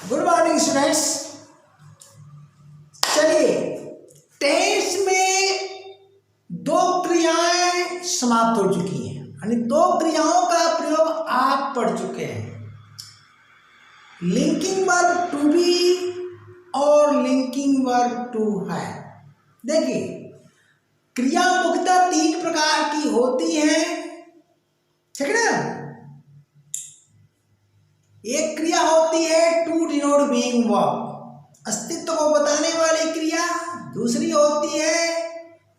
Good morning students. चलिए, tense में दो क्रियाएं समाप्त हो चुकी हैं, यानी दो क्रियाओं का प्रयोग आप पढ़ चुके हैं। लिंकिंग वर्ब टू बी और लिंकिंग वर्ब टू है। देखिए, क्रिया मुख्यतः तीन प्रकार की होती है, ठीक है ना। एक क्रिया होती है टू डिनोट बीइंग वर्ब, अस्तित्व को बताने वाली क्रिया। दूसरी होती है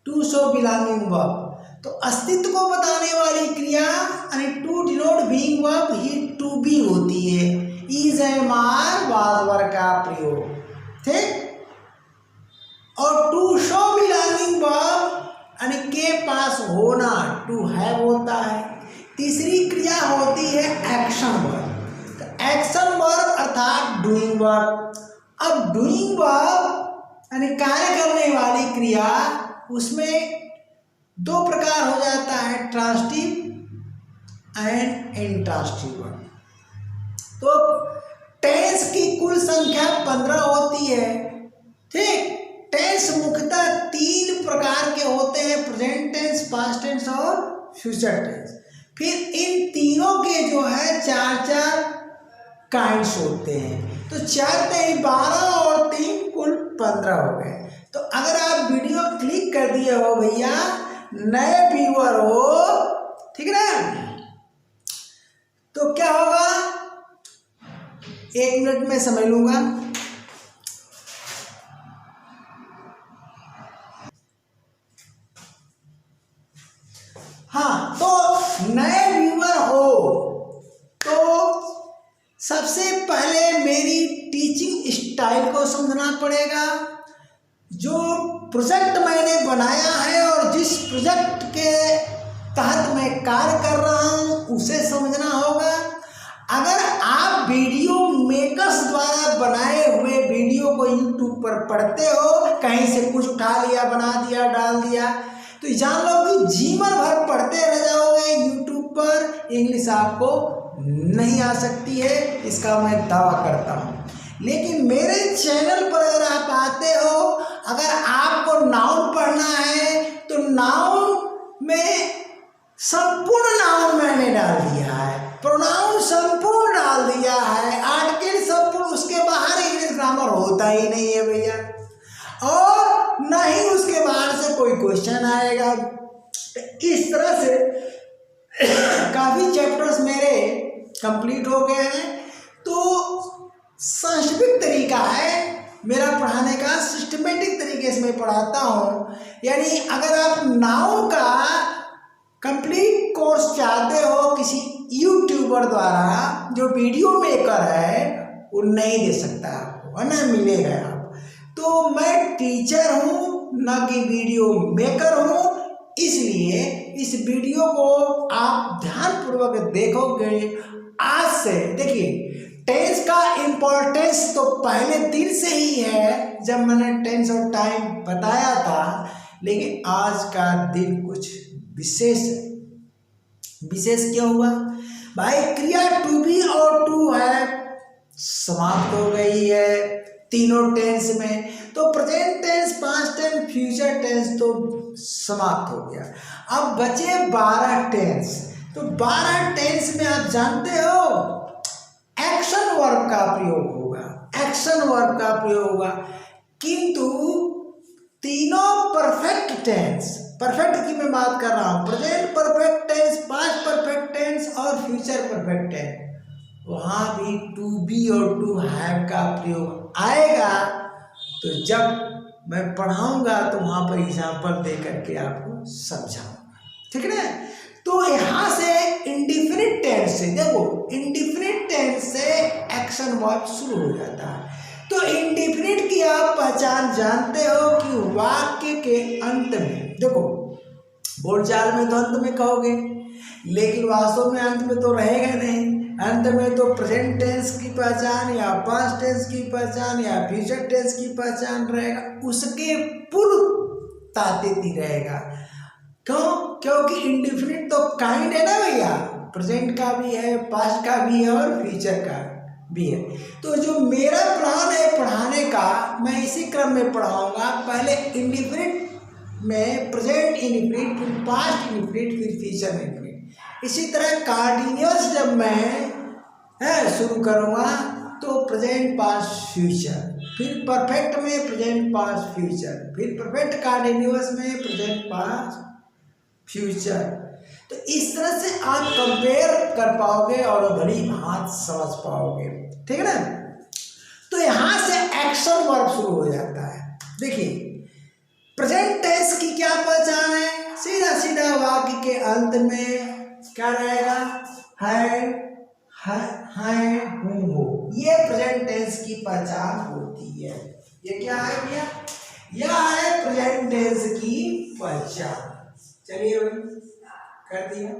टू शो बिलोंगिंग वर्ब। तो अस्तित्व को बताने वाली क्रिया यानी टू डिनोट बीइंग वर्ब ही टू बी होती है। Is am are was were का प्रयोग, ठीक। और टू शो बिलोंगिंग वर्ब यानी के पास होना टू हैव होता है। तीसरी क्रिया होती है एक्शन वर्ब। एक्शन वर्ब अर्थात डूइंग वर्ब। अब डूइंग वर्ब यानी कार्य करने वाली क्रिया, उसमें दो प्रकार हो जाता है, ट्रांसिटिव एंड इंट्रांसिटिव वर्ब। तो टेंस की कुल संख्या 15 होती है, ठीक। टेंस मुख्यतः तीन प्रकार के होते हैं, प्रेजेंट टेंस, पास्ट टेंस और फ्यूचर टेंस। फिर इन तीनों के जो है चार चार काइंड्स होते हैं। तो 4×3 12 और 3 कुल 15 हो गए। तो अगर आप वीडियो क्लिक कर दिए हो भैया, नए व्यूअर हो, ठीक है ना, तो क्या होगा, 1 मिनट में समझ लूंगा। हाँ, तो नए व्यूअर हो तो सबसे पहले मेरी टीचिंग स्टाइल को समझना पड़ेगा। जो प्रोजेक्ट मैंने बनाया है और जिस प्रोजेक्ट के तहत मैं कार्य कर रहा हूँ उसे समझना होगा। अगर आप वीडियो मेकर्स द्वारा बनाए हुए वीडियो को यूट्यूब पर पढ़ते हो, कहीं से कुछ उठा लिया, बना दिया, डाल दिया, तो जान लो कि जीवन भर पढ़ते रह जाओगे यूट्यूब पर, इंग्लिश आपको नहीं आ सकती है, इसका मैं दावा करता हूँ। लेकिन मेरे चैनल पर अगर आप आते हो, अगर आपको नाउन पढ़ना है तो नाउन में संपूर्ण नाउन मैंने डाल दिया है, प्रोनाउन संपूर्ण डाल दिया है, आर्टिकल संपूर्ण, उसके बाहर इंग्लिश ग्रामर होता ही नहीं है भैया, और न ही उसके बाहर से कोई क्वेश्चन आएगा। इस तरह से काफ़ी चैप्टर्स मेरे कंप्लीट हो गए हैं। तो साइंटिफिक तरीका है मेरा पढ़ाने का, सिस्टमेटिक तरीके से मैं पढ़ाता हूँ। यानी अगर आप नाउन का कंप्लीट कोर्स चाहते हो किसी यूट्यूबर द्वारा, जो वीडियो मेकर है, वो नहीं दे सकता आपको, है ना, मिलेगा आप। तो मैं टीचर हूँ, न कि वीडियो मेकर हूँ, इसलिए इस वीडियो को आप ध्यानपूर्वक देखोगे। आज से देखिए, टेंस का इम्पोर्टेंस तो पहले दिन से ही है, जब मैंने टेंस और टाइम बताया था, लेकिन आज का दिन कुछ विशेष है। विशेष क्यों हुआ भाई? क्रिया टू बी और टू है समाप्त हो गई है तीनों टेंस में। तो present tense, past tense, future tense तो समाप्त हो गया। अब बचे 12 टेंस। तो 12 टेंस में आप जानते हो एक्शन वर्ब का प्रयोग होगा, एक्शन वर्ब का प्रयोग होगा। किंतु तीनों परफेक्ट टेंस, परफेक्ट की मैं बात कर रहा हूँ, present perfect tense, past perfect tense और फ्यूचर परफेक्ट टेंस, वहाँ भी टू बी और टू हैव का प्रयोग आएगा। तो जब मैं पढ़ाऊंगा तो वहाँ पर एग्जाम्पल दे करके आपको समझाऊंगा, ठीक है ना। तो यहाँ से इंडिफिनिट टेंस से, देखो इंडिफिनिट टेंस से एक्शन वर्ब शुरू हो जाता है। तो इंडिफिनिट की आप पहचान जानते हो कि वाक्य के अंत में, देखो बोलचाल में तो अंत में कहोगे, लेकिन वास्तव में अंत में तो रहेगा नहीं। अंत में तो प्रेजेंट टेंस की पहचान या पास्ट टेंस की पहचान या फ्यूचर टेंस की पहचान रहेगा, उसके पूर्व तातीती रहेगा। क्यों? क्योंकि इंडिफिनिट तो काइंड है ना भैया, प्रेजेंट का भी है, पास्ट का भी है और फ्यूचर का। भी है। तो जो मेरा प्लान है पढ़ाने का, मैं इसी क्रम में पढ़ाऊंगा। पहले इंडिफिनिट में प्रेजेंट इंडिफिनिट, फिर पास्ट इंडिफिनिट, फिर फ्यूचर इंडिफिनिट। इसी तरह कंटीन्यूअस जब मैं शुरू करूँगा तो प्रेजेंट पास्ट फ्यूचर, फिर परफेक्ट में प्रेजेंट पास्ट फ्यूचर, फिर परफेक्ट कंटीन्यूअस में प्रेजेंट पास्ट फ्यूचर। तो इस तरह से आप कंपेयर कर पाओगे और भली भांति समझ पाओगे, ठीक है ना। तो यहां से एक्शन वर्ब शुरू हो जाता है। देखिए प्रेजेंट टेंस की क्या पहचान है, सीधा सीधा वाक्य के अंत में क्या रहेगा, है, हूँ, हो। ये प्रेजेंट टेंस की पहचान होती है। ये क्या है भैया, यह है प्रेजेंट टेंस की पहचान। चलिए कर दिया।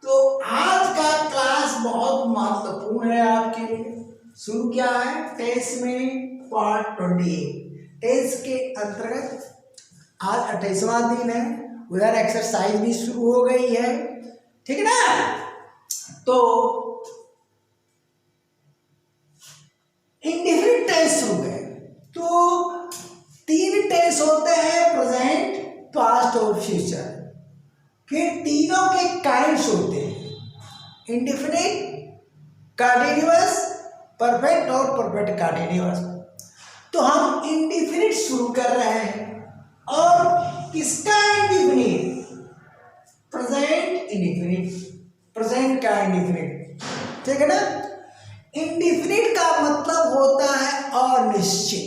तो आज का क्लास बहुत महत्वपूर्ण है आपके लिए। शुरू क्या है, टेंस में पार्ट 28। टेंस के अंतर्गत आज 28वां दिन है, उधर एक्सरसाइज भी शुरू हो गई है, ठीक है ना। तो इंडिफिनिट टेंस शुरू है। तो 3 टेंस होते हैं, प्रेजेंट, पास्ट और फ्यूचर। फिर तीनों के काइंड्स होते हैं, इंडिफिनिट, कंटीन्यूअस, परफेक्ट और परफेक्ट कंटीन्यूअस। तो हम इंडिफिनिट शुरू कर रहे हैं। और किसका इंडिफिनिट, प्रेजेंट इंडिफिनिट, प्रेजेंट का इंडिफिनिट, ठीक है ना। इंडिफिनिट का मतलब होता है अनिश्चित।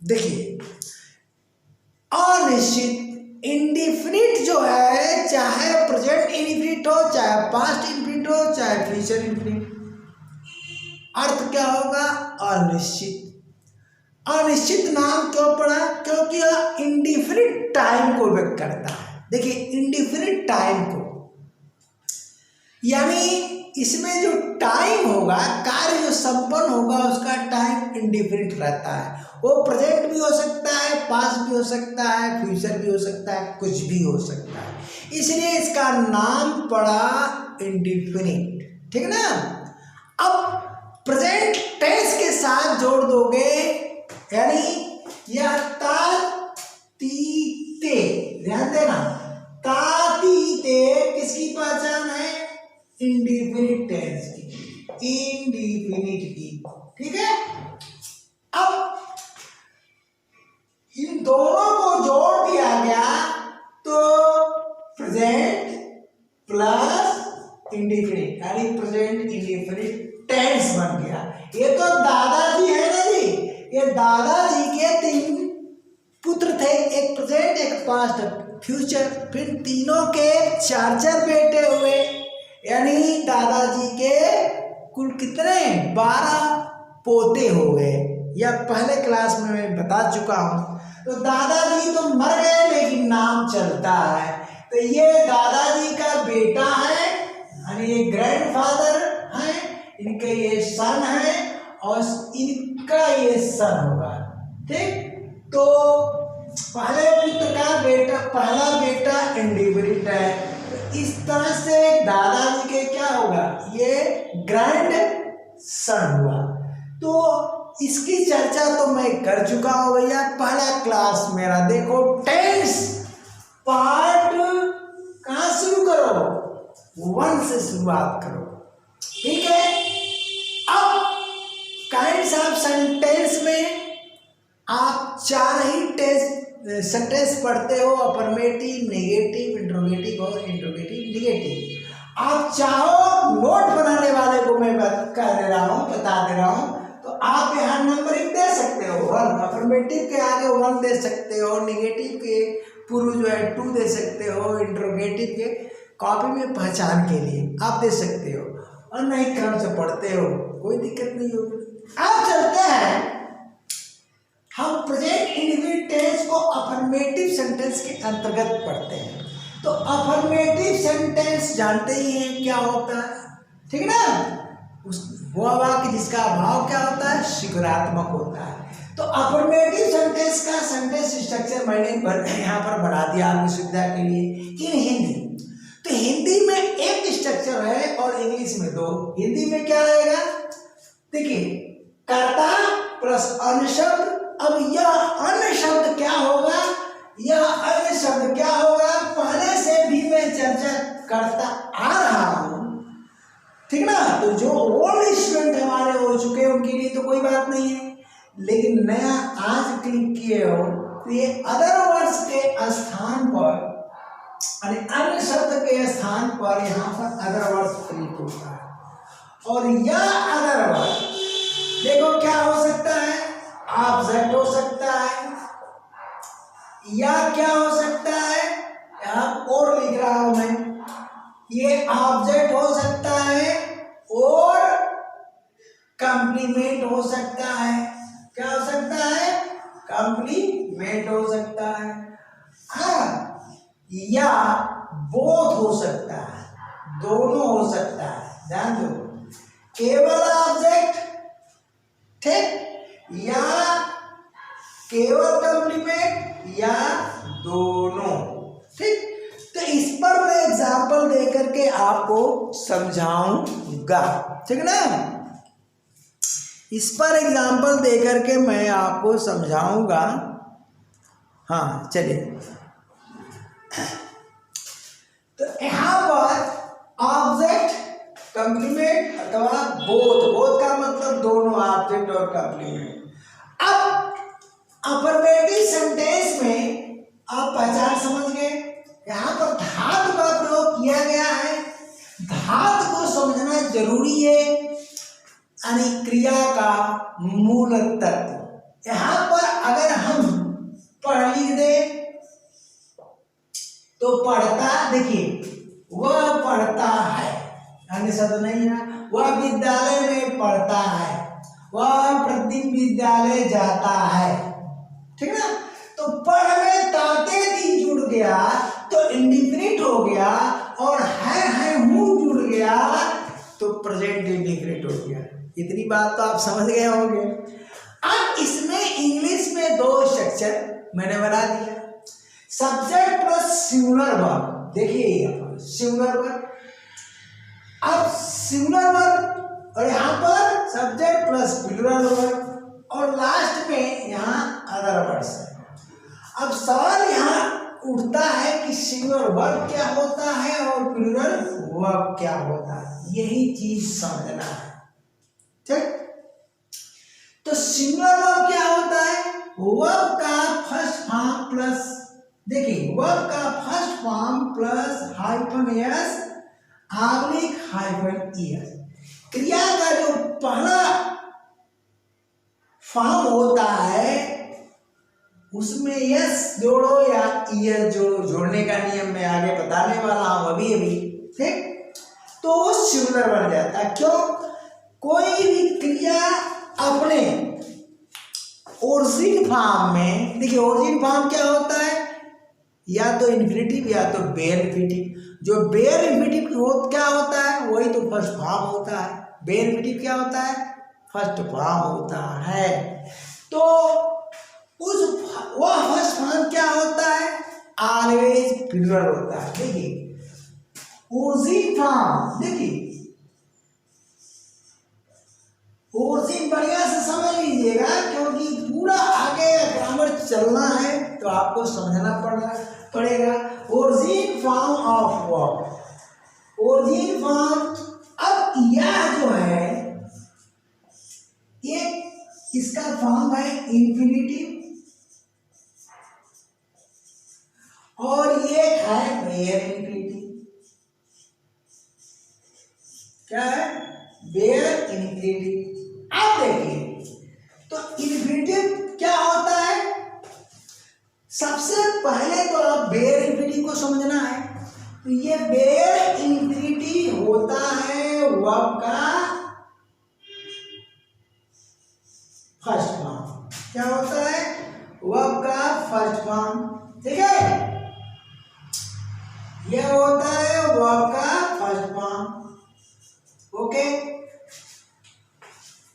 देखिए अनिश्चित, इंडिफिनिट जो है चाहे प्रेजेंट इंडिफिनिट हो, चाहे पास्ट इंडिफिनिट हो, चाहे फ्यूचर इंडिफिनिट, अर्थ क्या होगा, अनिश्चित। अनिश्चित नाम क्यों पड़ा, क्योंकि यह इंडिफिनिट टाइम को व्यक्त करता है। देखिए इंडिफिनिट टाइम को, यानी इसमें जो टाइम होगा, कार्य जो संपन्न होगा, उसका टाइम इंडिफिनिट रहता है। वो प्रेजेंट भी हो सकता है, पास्ट भी हो सकता है, फ्यूचर भी हो सकता है, कुछ भी हो सकता है। इसलिए इसका नाम पड़ा इंडिफिनिट, ठीक है ना। अब प्रेजेंट टेंस के साथ जोड़ दोगे, यानी यह तातीते, ध्यान देना, तातीते किसकी पहचान है, इंडिफिनिट टेंस की, इंडिफिनिट की, ठीक है। अब इन दोनों को जोड़ दिया गया तो प्रेजेंट प्लस इंडिफिनिट, यानी प्रेजेंट इंडिफिनिट टेंस बन गया। ये तो दादाजी है ना जी, ये दादाजी के 3 पुत्र थे, एक प्रेजेंट, एक पास्ट, फ्यूचर। फिर तीनों के 4 बेटे हुए, यानी दादाजी के कुल कितने, 12 पोते हो गए। यह पहले क्लास में मैं बता चुका हूँ। तो दादाजी तो मर गए लेकिन नाम चलता है। तो ये दादाजी का बेटा है, यानी ये ग्रैंडफादर है, इनके ये सन है और इनका ये सन होगा, ठीक। तो पहले पुत्र का बेटा, पहला बेटा इंडिफिनिट है। तो इस तरह से दादाजी के क्या होगा, ये ग्रैंड सन हुआ। तो इसकी चर्चा तो मैं कर चुका हूं भैया, पहला क्लास मेरा। देखो टेंस पार्ट कहाँ शुरू करो, 1 से शुरुआत करो, ठीक है। अब काइंड्स ऑफ सेंटेंस में आप 4 ही सेंटेंस पढ़ते हो, अफर्मेटिव, नेगेटिव, इंट्रोगेटिव और इंट्रोगेटिव नेगेटिव। आप चाहो नोट बनाने वाले को मैं कह दे रहा हूँ, बता दे रहा हूँ, तो आप यहाँ नंबरिंग दे सकते हो। 1 अफर्मेटिव के आगे 1 दे सकते हो, नेगेटिव के पूर्व जो है 2 दे सकते हो, इंट्रोगेटिव के कॉपी में पहचान के लिए आप दे सकते हो, और नहीं क्रम से पढ़ते हो, कोई दिक्कत नहीं होगी। अब चलते हैं, हम प्रेजेंट इंडिफिनिट टेंस को अफर्मेटिव सेंटेंस के अंतर्गत पढ़ते हैं। तो अफर्मेटिव सेंटेंस जानते ही हैं क्या होता है, ठीक है ना। वो वाक्य जिसका भाव क्या होता है, स्वीकारात्मक होता है। तो अफर्मेटिव सेंटेंस का सेंटेंस स्ट्रक्चर मैंने यहाँ पर बढ़ा दिया आपकी सुविधा के लिए इन हिंदी। तो हिंदी में एक स्ट्रक्चर है और इंग्लिश में 2, हिंदी में क्या आएगा? देखिए, कर्ता प्लस अन्य शब्द। अब यह अन्य शब्द क्या होगा? यह अन्य शब्द क्या होगा? पहले से भी मैं चर्चा करता आ रहा हूं, ठीक ना। तो जो ओल्ड स्टूडेंट हमारे हो चुके हैं उनके लिए तो कोई बात नहीं है, लेकिन नया आज क्लिक किए हो तो ये अदर वर्ड्स के स्थान पर, अन्य शब्द के स्थान पर यहाँ पर अदर वर्ड्स क्लिक होता है। और यह अदर वर्ड देखो क्या हो सकता है? ऑब्जेक्ट हो सकता है, या क्या हो सकता है? यहाँ और लिख रहा हूं मैं, ये ऑब्जेक्ट हो सकता है और कंप्लीमेंट हो सकता है। क्या हो सकता है? कंप्लीमेंट हो सकता है, हाँ, या बोथ हो सकता है, दोनों हो सकता है। ध्यान दो, केवल ऑब्जेक्ट, ठीक, या केवल कंप्लीमेंट, या दोनों, ठीक। तो इस पर मैं एग्जाम्पल दे करके आपको समझाऊंगा, ठीक ना। इस पर एग्जाम्पल दे करके मैं आपको समझाऊंगा। हाँ चलिए, तो यहाँ पर ऑब्जेक्ट, कंप्लीमेंट अथवा बोथ, बोथ का मतलब दोनों, ऑब्जेक्ट और कंप्लीमेंट। अब अफर्मेटिव सेंटेंस में आप पहचान समझ गए, यहाँ पर धातु का प्रयोग किया गया है। धातु को समझना जरूरी है, यानी क्रिया का मूल तत्व। यहाँ पर अगर हम पढ़ लिख दे तो पढ़ता, देखिए वह पढ़ता है, अन्य शब्द नहीं है। वह विद्यालय में पढ़ता है, वह प्रतिदिन विद्यालय जाता है, ठीक ना। तो पढ़ में ताते दी जुड़ गया तो इंडिफिनिट हो गया, और है हूं जुड़ गया तो प्रेजेंट इंडिफिनिट हो गया। इतनी बात तो आप समझ गए होंगे। अब इसमें इंग्लिश में 2 स्ट्रक्चर मैंने बना दिया, सब्जेक्ट प्लस सिंगुलर वर्ब। देखिए यहाँ पर सिंगुलर वर्ब, अब सिंगुलर वर्ब, और यहाँ पर सब्जेक्ट प्लस प्लूरल वर्ब, और लास्ट में यहाँ अदर वर्ड्स है। अब सवाल यहाँ उठता है कि सिंगुलर वर्ब क्या होता है और प्लूरल वर्ब क्या होता है, यही चीज समझना है, ठीक। तो सिंगुलर वर्ब क्या होता है? वर्ब का फर्स्ट फॉर्म प्लस, देखिए वर्ब का first form plus hyphen S oblique hyphen ES. क्रिया का जो पहला फॉर्म होता है उसमें यस जोड़ो या ईएस जोड़ो, जोड़ने का नियम मैं आगे बताने वाला हूं अभी अभी, ठीक। तो वो सिंगुलर बन जाता है। क्यों? कोई भी क्रिया अपने ओरिजिन फॉर्म में, देखिए ओरिजिन फॉर्म क्या होता है? या तो इन्फिनिटिव या तो बेयर इन्फिनिटिव। जो बेयर इन्फिनिटिव क्या होता है? वही तो फर्स्ट फॉर्म होता है। बेयर इन्फिनिटिव क्या होता है? फर्स्ट फॉर्म होता है। तो उस वह फर्स्ट फॉर्म क्या होता है? ऑलवेज प्लूरल होता है। देखिए ओरिजिन फॉर्म, देखिए ओरिजिन बढ़िया से समझ लीजिएगा, क्योंकि पूरा आगे ग्रामर चलना है तो आपको समझना पड़ेगा। Origin form of verb, origin form. अब यह जो है ये इसका फॉर्म है इंफिनिटिव, और ये है बेयर इन्फिनिटिव। क्या है? Bare infinitive. अब देखिए तो इन्फिनिटिव क्या होता है? सबसे पहले तो आप बेयर इन्फिनिटिव को समझना है। तो ये बेयर इन्फिनिटिव होता है वर्ब का फर्स्ट फॉर्म। क्या होता है? वर्ब का फर्स्ट फॉर्म, ठीक है। यह होता है वर्ब का फर्स्ट फॉर्म, ओके।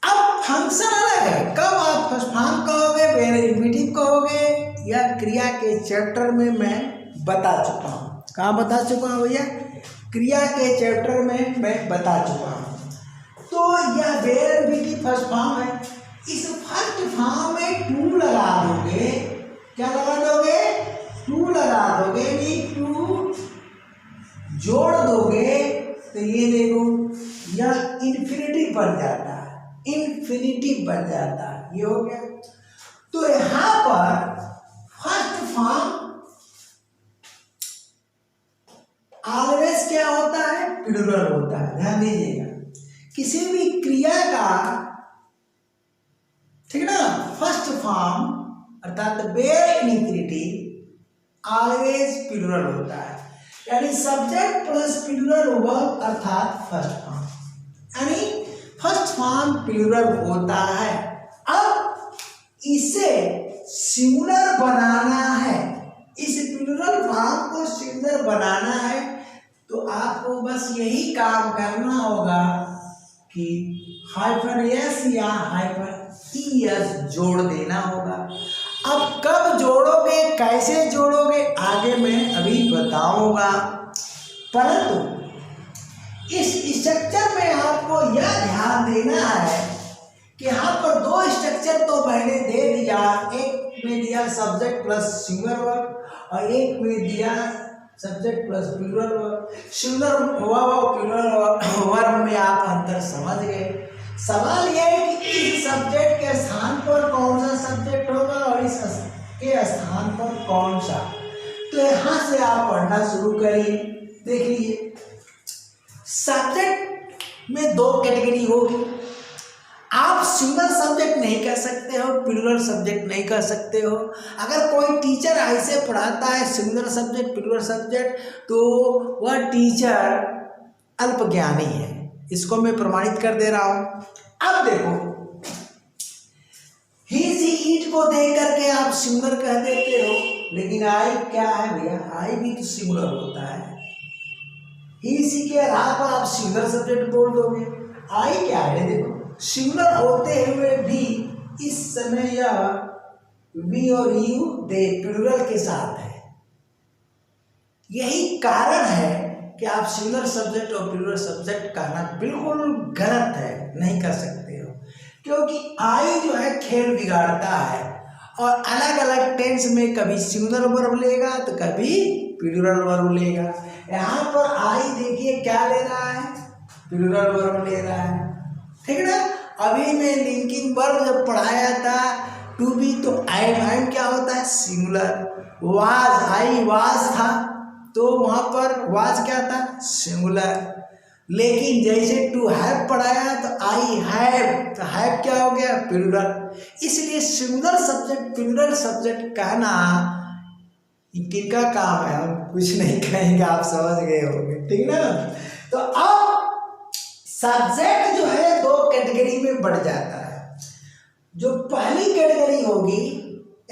अब फंक्शन अलग है, कब आप फर्स्ट फॉर्म कहोगे, बेयर इन्फिनिटिव कहोगे, या क्रिया के चैप्टर में मैं बता चुका हूं। कहाँ बता चुका हूँ भैया, क्रिया के चैप्टर में मैं बता चुका हूँ। तो यह वेयर बी की फर्स्ट फॉर्म है। इस फर्स्ट फॉर्म में टू लगा दोगे, क्या लगा दोगे, टू लगा दोगे, नहीं टू जोड़ दोगे तो ये देखो यह इन्फिनिटी बन जाता है, इन्फिनिटी बन जाता है, ये हो गया। तो यहां पर फर्स्ट फॉर्म ऑलवेज क्या होता है, प्लूरल होता है, ध्यान दीजिएगा। किसी भी क्रिया का, ठीक ना, फर्स्ट फॉर्म अर्थात बेयर इन्फिनिटी ऑलवेज प्लूरल होता है, यानी सब्जेक्ट प्लस प्लूरल वर्ब अर्थात फर्स्ट फॉर्म, यानी फर्स्ट फॉर्म प्लूरल होता है। अब इसे सिंगुलर बनाना है, इस प्लूरल फॉर्म को सिंगुलर बनाना है, तो आपको बस यही काम करना होगा कि हाइफन एस या हाइफन ईएस जोड़ देना होगा। अब कब जोड़ोगे, कैसे जोड़ोगे, आगे मैं अभी बताऊंगा, परंतु इस स्ट्रक्चर में आपको यह ध्यान देना है कि यहाँ पर दो स्ट्रक्चर तो मैंने दे दिया, एक में दिया सब्जेक्ट प्लस सिंगुलर वर्ब और एक में दिया subject plus plural verb. Singular verb और प्लूरल वर्ब में आप अंतर समझ गए। सवाल यह है कि इस सब्जेक्ट के स्थान पर कौन सा सब्जेक्ट होगा और इस के स्थान पर कौन सा, तो यहां से आप पढ़ना शुरू करिए। देख लीजिए, सब्जेक्ट में दो कैटेगरी होगी, आप सिंगल सब्जेक्ट नहीं कर सकते हो, प्लूरल सब्जेक्ट नहीं कर सकते हो। अगर कोई टीचर ऐसे पढ़ाता है सिंगुलर सब्जेक्ट प्लूरल सब्जेक्ट, तो वह टीचर अल्पज्ञानी है, इसको मैं प्रमाणित कर दे रहा हूं। अब देखो, ही सी ईट को देख करके आप सिंगुलर कह देते हो, लेकिन आई क्या है भैया, आई भी तो सिंगुलर होता है। ही सी के राह पर आप सिंगुलर सब्जेक्ट बोल दोगे, आई क्या है, देखो सिंगुलर होते हुए भी इस समय यह वी और यू दे प्लूरल के साथ है। यही कारण है कि आप सिंगुलर सब्जेक्ट और प्लूरल सब्जेक्ट कहना बिल्कुल गलत है, नहीं कर सकते हो, क्योंकि आई जो है खेल बिगाड़ता है और अलग अलग टेंस में कभी सिंगुलर वर्ब लेगा तो कभी प्लूरल वर्ब लेगा। यहाँ पर आई देखिए क्या ले रहा है, प्लूरल वर्ब ले रहा है, ठीक है ना। अभी मैं लिंकिंग वर्ब जब पढ़ाया था टू बी, तो आई क्या होता है, सिंगुलर। वाज, आई वाज था तो वहां पर वाज क्या था, सिंगुलर। लेकिन जैसे टू हैव पढ़ाया तो आई हैव, तो हैव क्या हो गया, प्लूरल। इसलिए सिंगुलर सब्जेक्ट प्लूरल सब्जेक्ट कहना किनका काम है, हम कुछ नहीं कहेंगे, आप समझ गए होंगे, ठीक ना। तो अब सब्जेक्ट जो है दो कैटेगरी में बढ़ जाता है। जो पहली कैटेगरी होगी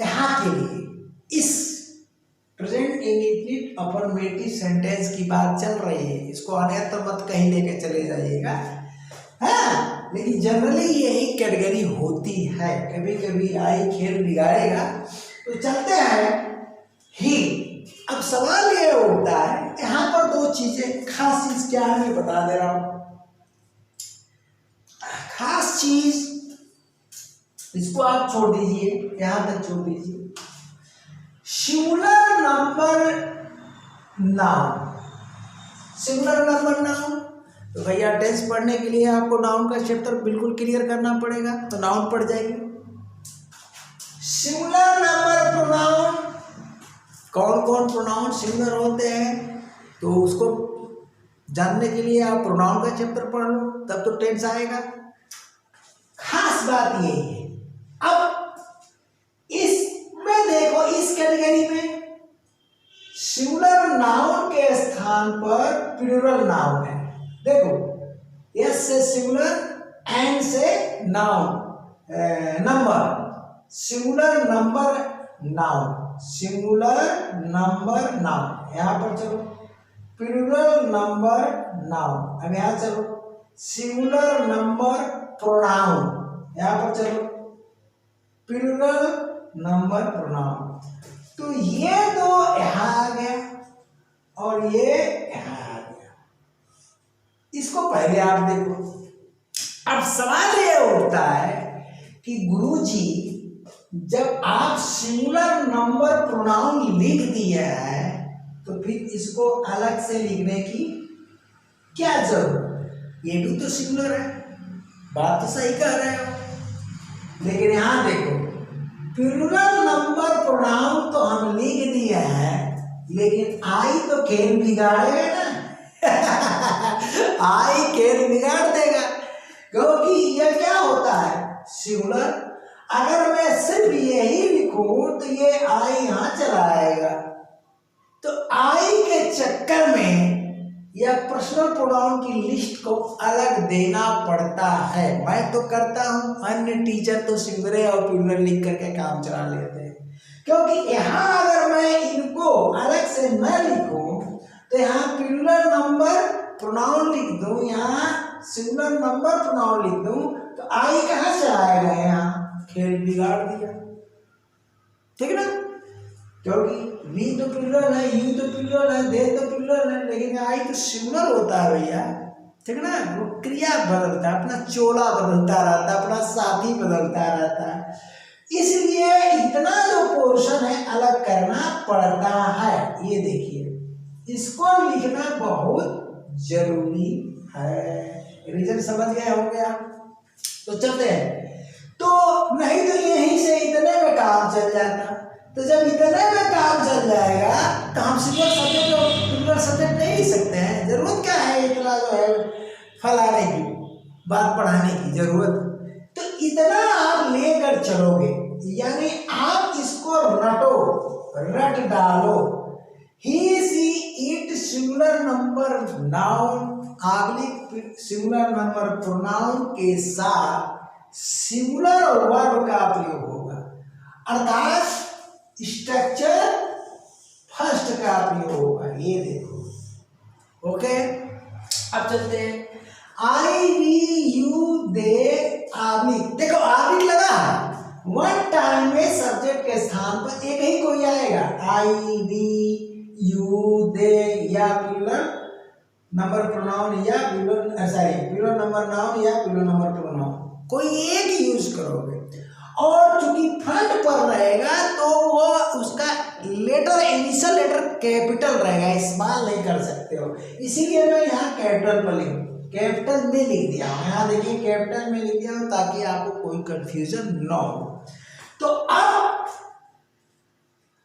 यहाँ के लिए, इस प्रेजेंट इंडेफिनिट अफर्मेटिव सेंटेंस की बात चल रही है, इसको अन्यत्र मत कहीं लेके चले जाइएगा, हाँ, लेकिन जनरली यही कैटेगरी होती है। कभी कभी आई खेल बिगाड़ेगा, तो चलते हैं ही। अब सवाल ये होता है, यहाँ पर दो चीजें, खास चीज क्या है मैं बता दे रहा हूं। खास चीज, इसको आप छोड़ दीजिए, यहां तक छोड़ दीजिए। Singular number noun, singular number noun, तो भैया टेंस पढ़ने के लिए आपको नाउन का चैप्टर बिल्कुल क्लियर करना पड़ेगा, तो नाउन पढ़ जाएगी। सिंगुलर नंबर प्रोनाउन, कौन कौन प्रोनाउन सिंगुलर होते हैं, तो उसको जानने के लिए आप प्रोनाउन का चैप्टर पढ़ लो, तब तो टेंस आएगा। खास बात यही है। अब इसमें देखो, इस कैटेगरी में सिंगुलर नाउन के स्थान पर प्लूरल नाउन है। देखो, एस से सिंगुलर, एन से noun, number, singular number noun, singular number noun. यहां पर चलो प्लूरल नंबर नाउन। अब यहां चलो सिंगुलर नंबर प्रोनाउन, यहां पर चलो प्लूरल नंबर प्रोनाउन। तो ये दो यहां आ गया और ये यहाँ आ गया। इसको पहले आप देखो। अब सवाल ये उठता है कि गुरुजी जब आप सिंगुलर नंबर प्रोनाउन लिख दिया है तो फिर इसको अलग से लिखने की क्या जरूरत? ये भी तो सिंगुलर है, बात तो सही कह रहे हो। लेकिन यहां देखो, प्लूरल नंबर प्रोनाउन तो हम लिख दिया है, लेकिन आई तो खेल बिगाड़ेगा ना। आई खेल बिगाड़ देगा, क्योंकि यह क्या होता है सिंगुलर। अगर मैं सिर्फ यही लिखूं तो ये आई यहां चला आएगा, तो आई के चक्कर में या पर्सनल प्रोनाउन की लिस्ट को अलग देना पड़ता है। मैं तो करता हूं, अन्य टीचर तो सिंगुलर और प्लूरल लिख करके काम चला लेते हैं। क्योंकि यहाँ अगर मैं इनको अलग से न लिखूं तो यहाँ प्लूरल नंबर प्रोनाउन लिख दूं, यहाँ सिंगुलर नंबर प्रोनाउन लिख दूं, तो आई कहाँ से आएगा? यहाँ खेल बिगाड़ दिया, ठीक ना। क्योंकि वी तो प्लूरल है, यू तो प्लूरल है, दे तो प्लूरल है, लेकिन आई तो सिंगुलर होता है भैया, ठीक ना। वो क्रिया बदलता है, अपना चोला बदलता रहता है, अपना साथी बदलता रहता है, इसलिए इतना जो पोर्शन है अलग करना पड़ता है। ये देखिए, इसको लिखना बहुत जरूरी है। रीजन समझ गए होंगे आप? तो चलते हैं। तो नहीं तो यहीं से इतने में काम चल जाता। तो जब इतने में काम चल जाएगा तो हम सिंगल सब्जेक्ट और प्लूरल सब्जेक्ट नहीं लिख सकते हैं। जरूरत क्या है इतना जो है फैलाने की, बात पढ़ाने की जरूरत? तो इतना आप लेकर चलोगे, यानी आप इसको रटो, रट डालो। He she it singular number noun आगलिक सिंगुलर नंबर प्रोनाउन के साथ सिंगुलर वर्ब का प्रयोग होगा, अर्थात स्ट्रक्चर फर्स्ट का प्रयोग होगा। ये देखो, ओके। अब चलते हैं। आई वी यू दे आबिक, देखो आबिक लगा, वन टाइम में सब्जेक्ट के स्थान पर एक ही कोई आएगा। आई वी यू दे या प्लूरल नंबर प्रोनाउन या प्लूरल नंबर नाउन या प्लूरल नंबर प्रोनाउन, कोई एक यूज करोगे। और चूंकि फ्रंट पर रहेगा तो वो उसका लेटर, इनिशियल लेटर कैपिटल रहेगा, स्मॉल नहीं कर सकते हो, इसीलिए मैं यहाँ कैपिटल कैपिटल में लिख दिया हूँ। यहाँ देखिए कैपिटल में लिख दिया हूँ ताकि आपको कोई कंफ्यूजन न हो। तो अब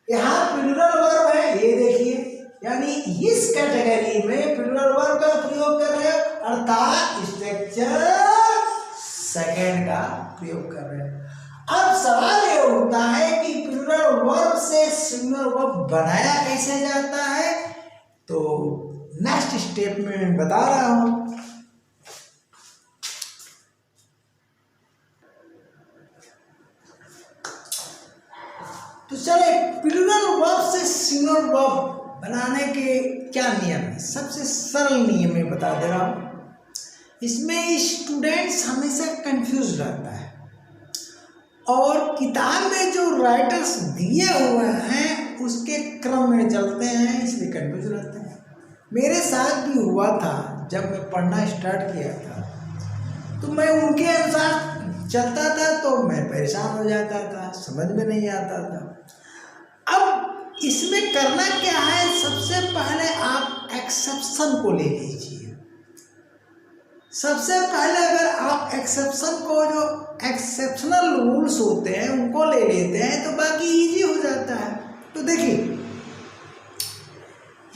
यहाँ प्लूरल वर्ब है, ये देखिए, यानी इस कैटेगरी में प्लूरल वर्ब का प्रयोग कर रहे हैं, अर्थात स्ट्रक्चर सेकंड का प्रयोग कर रहे हैं। अब सवाल ये उठता है कि प्लूरल वर्ब से सिंगुलर वर्ब बनाया कैसे जाता है? तो नेक्स्ट स्टेप में मैं बता रहा हूं। तो चले, प्लूरल वर्ब से सिंगुलर वर्ब बनाने के क्या नियम है? सबसे सरल नियम में बता दे रहा हूं। इसमें स्टूडेंट्स हमेशा कंफ्यूज रहता है, और किताब में जो राइटर्स दिए हुए हैं उसके क्रम में चलते हैं, इसलिए कंफ्यूज रहते हैं। मेरे साथ भी हुआ था, जब मैं पढ़ना स्टार्ट किया था तो मैं उनके अनुसार चलता था तो मैं परेशान हो जाता था, समझ में नहीं आता था। अब इसमें करना क्या है? सबसे पहले आप एक्सेप्शन को ले लीजिए। सबसे पहले अगर आप एक्सेप्शन को, जो एक्सेप्शनल रूल्स होते हैं उनको ले लेते हैं तो बाकी इजी हो जाता है। तो देखिए,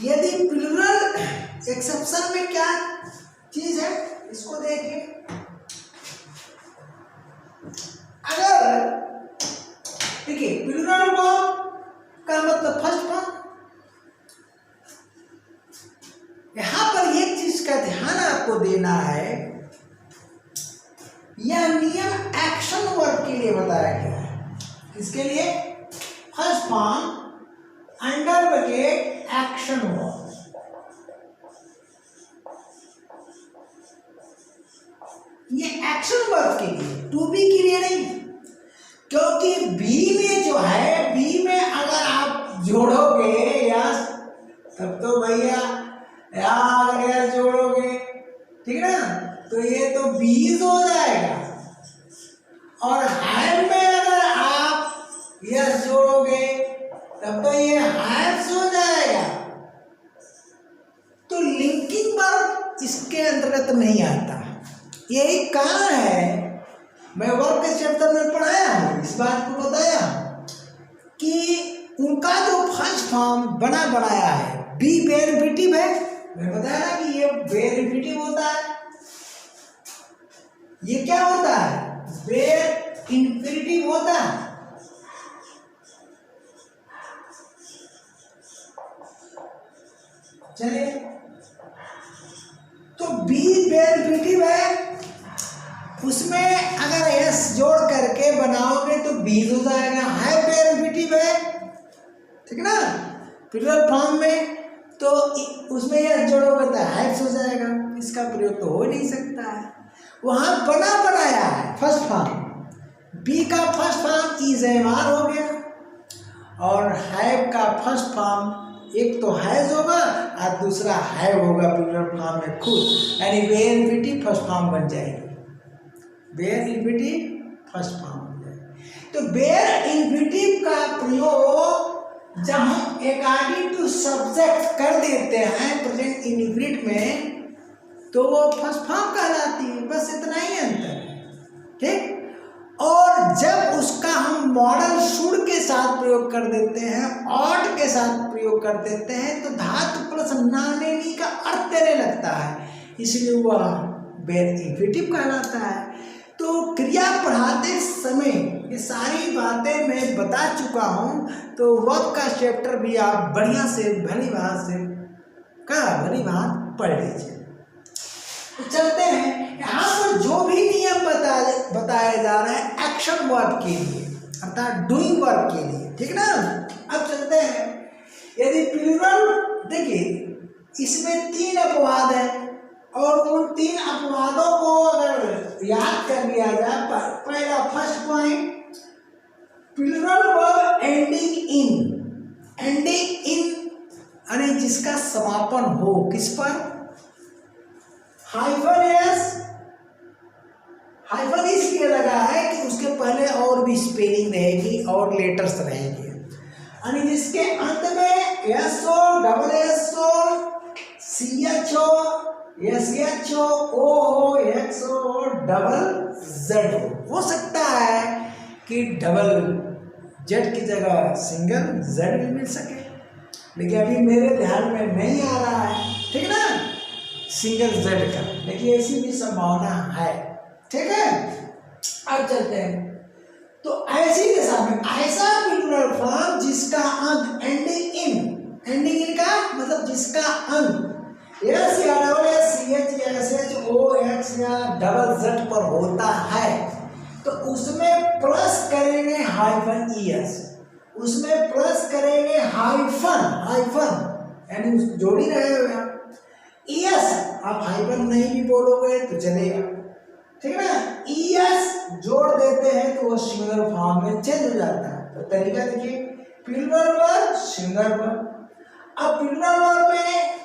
यदि प्लूरल एक्सेप्शन में क्या चीज है इसको देखिए। अगर देखिए प्लूरल वर्ब का मतलब फर्स्ट फॉर्म, यहां पर एक चीज का ध्यान आपको देना है, यह नियम एक्शन वर्ब के लिए बताया गया है। किसके लिए? First form under bracket action verb. ये एक्शन वर्ब के लिए, टू बी के लिए नहीं, क्योंकि बी में जो है, बी में अगर आप जोड़ोगे या तब तो भैया यहाँ अगर यस जोड़ोगे, ठीक है ना, तो ये तो बीज हो जाएगा। और हैव में अगर आप यस जोड़ोगे तब तो ये हैव्स हो जाएगा। तो लिंकिंग वर्ब इसके अंतर्गत नहीं आता। यही कारण है, मैं वर्ब के चैप्टर में पढ़ाया हूँ, इस बात को बताया कि उनका जो फर्स्ट फॉर्म बना बनाया है बी बेनिफिटिव है। मैं बताया ना कि ये बेनिफिटिव होता है। ये क्या होता है? बेर इंफिनिटिव होता है। चलिए, तो बी बेनिफिटिव है, उसमें अगर एस जोड़ करके बनाओगे तो बीज हो जाएगा। है बेनिफिटिव है, ठीक ना, प्लूरल फॉर्म में, तो उसमें एस जोड़ोगे तो हैव्स हो जाएगा। इसका प्रयोग तो हो नहीं सकता है। वहां बना बनाया है फर्स्ट फॉर्म, बी का first form is am are हो गया, और हैव का फर्स्ट फॉर्म एक तो हैज होगा और दूसरा हैव होगा प्लूरल फॉर्म में खुद, यानी बेयर इन्फिनिटिव फर्स्ट फॉर्म बन जाएगी। बेयर इन्फिनिटिव फर्स्ट फॉर्म बन जाएगी। तो बेयर इन्फिनिटिव का प्रयोग जब हम अकॉर्डिंग टू सब्जेक्ट कर देते हैं प्रेजेंट इंडिफिनिट में, तो वो फर्स्ट फॉर्म कहलाती है। बस इतना ही अंतर है, ठीक। और जब उसका हम मॉडल शुड के साथ प्रयोग कर देते हैं, ऑट के साथ प्रयोग कर देते हैं, तो धातु प्लस नानेनी का अर्थ देने लगता है, इसलिए वह बेयर इन्फिनिटिव कहलाता है। तो क्रिया पढ़ाते समय ये सारी बातें मैं बता चुका हूँ, तो वर्ब का चैप्टर भी आप बढ़िया से भली भांति पढ़ लीजिए। तो चलते हैं, यहाँ पर जो भी नियम बताया जा रहा है एक्शन वर्ब के लिए, अर्थात डूइंग वर्ब के लिए, ठीक ना। अब चलते हैं, यदि प्लूरल, देखिए इसमें 3 अपवाद है, और उन 3 अपवादों को अगर याद कर लिया जाए, पहला first point, plural verb ending in यानी जिसका समापन हो किस पर, हाइफन एस। हाइफन इसलिए लगा है कि उसके पहले और भी स्पेलिंग रहेगी और लेटर्स रहेंगे, यानी जिसके अंत में एस हो, डबल एस हो, सी एच हो, एस एच हो, एक्स हो, डबल जेड हो सकता है कि डबल जेड की जगह सिंगल जेड भी मिल सके, लेकिन अभी मेरे ध्यान में नहीं आ रहा है, ठीक ना, सिंगल जेड का, लेकिन ऐसी भी संभावना है, ठीक है। अब चलते हैं, तो ऐसी दशा में ऐसा प्लूरल फॉर्म जिसका अंत एंडिंग इन का मतलब जिसका अंत एस या डबल एस, सी एच या एस एच, ओ एक्स या डबल जेड पर होता है, तो उसमें प्लस करेंगे हाइफन ईएस, उसमें प्लस करेंगे हाइफन यानी जोड़ ही रहे हो आप ईएस, आप हाइफन नहीं भी बोलोगे तो चलेगा, ठीक है ना। ईएस जोड़ देते हैं तो वो सिंगुलर फॉर्म में चेंज हो जाता है। तो तरीका देखिए, प्लूरल वर्ब सिंगुलर वर्ब। अब प्लूरल वर्ब में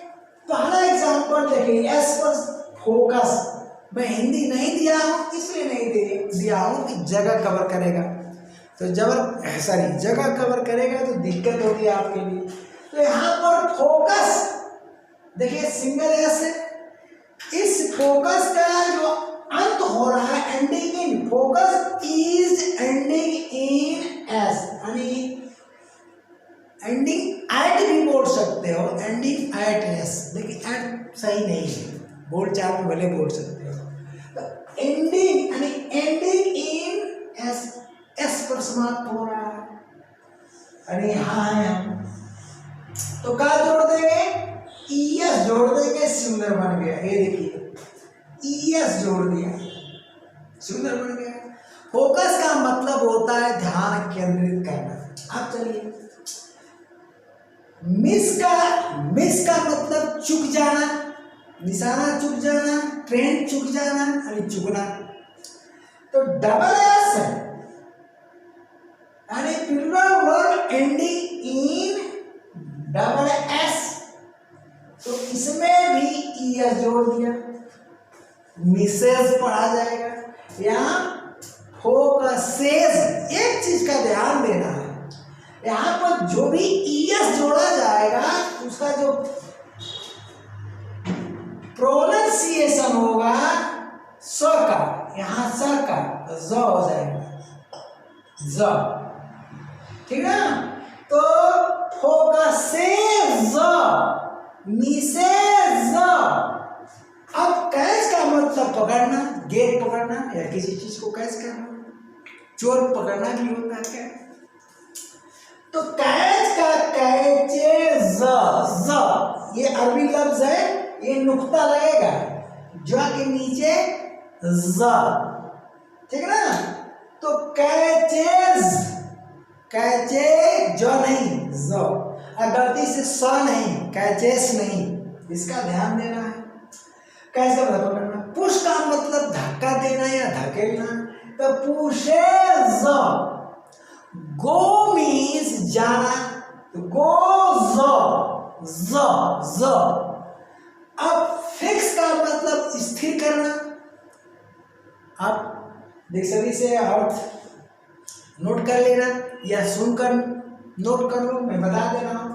पहला एग्जांपल देखिए, एस पर फोकस, मैं हिंदी नहीं दिया हूँ इसलिए नहीं दिया हूँ कि जगह कवर करेगा, तो जगह कवर करेगा तो दिक्कत होगी आपके लिए। तो यहाँ पर फोकस देखिए सिंगल एस है, इस फोकस का जो अंत हो रहा है ending in, focus is ending in S, यानी एंडिंग एट भी बोल सकते हो, एंडिंग एट एस, लेकिन एट सही नहीं है, बोल चाल में भले बोल सकते हो। तो एंडिंग यानी एंडिंग इन एस, एस पर समाप्त हो रहा है, यानी यहाँ है हम, तो क्या जोड़ देंगे, ईएस जोड़ देंगे, सिंगुलर बन गया। ये देखिए ईएस जोड़ दिया, सिंगुलर बन गया। फोकस का मतलब होता है ध्यान केंद्रित करना। अब चलिए, मिस का मतलब चूक जाना, निशाना चूक जाना, ट्रेन चूक जाना यानी चूकना। तो डबल एस यानी plural verb ending in double S तो इसमें भी ईएस जोड़ दिया, मिसेस पढ़ा जाएगा। यहाँ फोकसेस, एक चीज का ध्यान देना है, यहाँ पर जो भी ईएस जोड़ा जाएगा उसका जो प्रोनाउंसिएशन होगा स का, यहाँ स का ज हो जाएगा, ज, ठीक है ना। तो फोकसेस, मिसेस। अब कैच का मतलब पकड़ना, गेट पकड़ना या किसी चीज को कैच करना, चोर पकड़ना भी होता है क्या। तो कैच का कैचे ज, ये अरबी लफ्ज है, ये नुक्ता लगेगा जो के नीचे ज, ठीक है ना। तो कैचेज, कैचे जो नहीं ज, गलती से स नहीं, कैचेस नहीं, इसका ध्यान देना है। कैसे मतलब पकड़ना, पुश का मतलब धक्का देना या धकेलना, तो पुशेज। गो मीन्स जाना, तो गो ज। अब फिक्स का मतलब स्थिर करना। आप डिक्शनरी से अर्थ नोट कर लेना या सुनकर नोट कर लो, मैं बता दे रहा हूँ।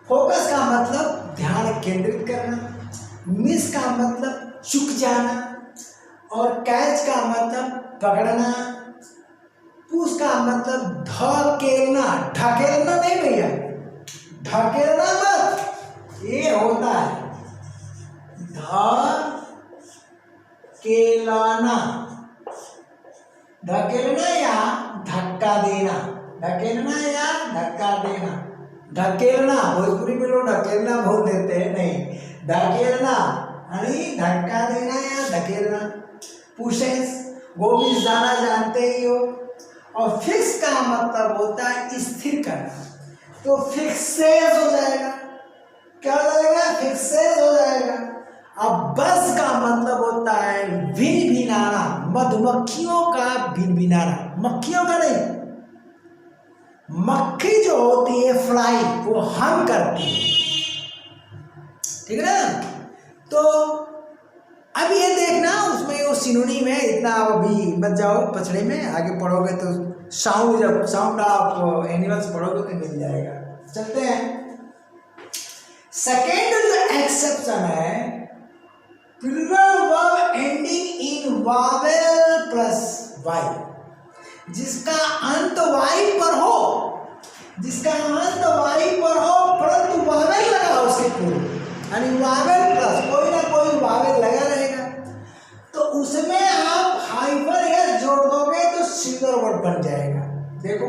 फोकस का मतलब ध्यान केंद्रित करना, मिस का मतलब चुक जाना, और कैच का मतलब पकड़ना, पुश का मतलब धकेलना, ढकेलना नहीं भैया, ढकेलना मत, ये होता है धकेलना, ढकेलना या धक्का देना, ढकेलना या धक्का देना। ढकेलना भोजपुरी में लोग ढकेलना बोल देते हैं, नहीं, ढकेलना यानी धक्का देना या ढकेलना। पुशेस, वो भी जाना जानते ही हो। और फिक्स का मतलब होता है स्थिर करना, तो फिक्सेस हो जाएगा। क्या हो जाएगा, फिक्सेस हो जाएगा। अब बस का मतलब होता है भिनभिनाना, मधुमक्खियों का भिनभिनाना, मक्खियों का नहीं, मक्खी जो होती है फ्लाई वो हम करती है, ठीक है ना। तो अब ये देखना उसमें वो सिनोनिम है, इतना अभी मत जाओ पछड़े में, आगे पढ़ोगे तो साउंड, जब साउंड ऑफ एनिमल्स पढ़ोगे तो मिल जाएगा। चलते हैं सेकेंड जो एक्सेप्शन है, plural verb ending in vowel plus Y, जिसका अंत वाई पर हो, जिसका अंत वाई पर हो परंतु वावेल लगा उसके पूर्व, यानी वावेल प्लस कोई ना कोई वावेल लगा रहेगा, तो उसमें आप हाइफन एस जोड़ दोगे तो सिंगुलर वर्ब बन जाएगा। देखो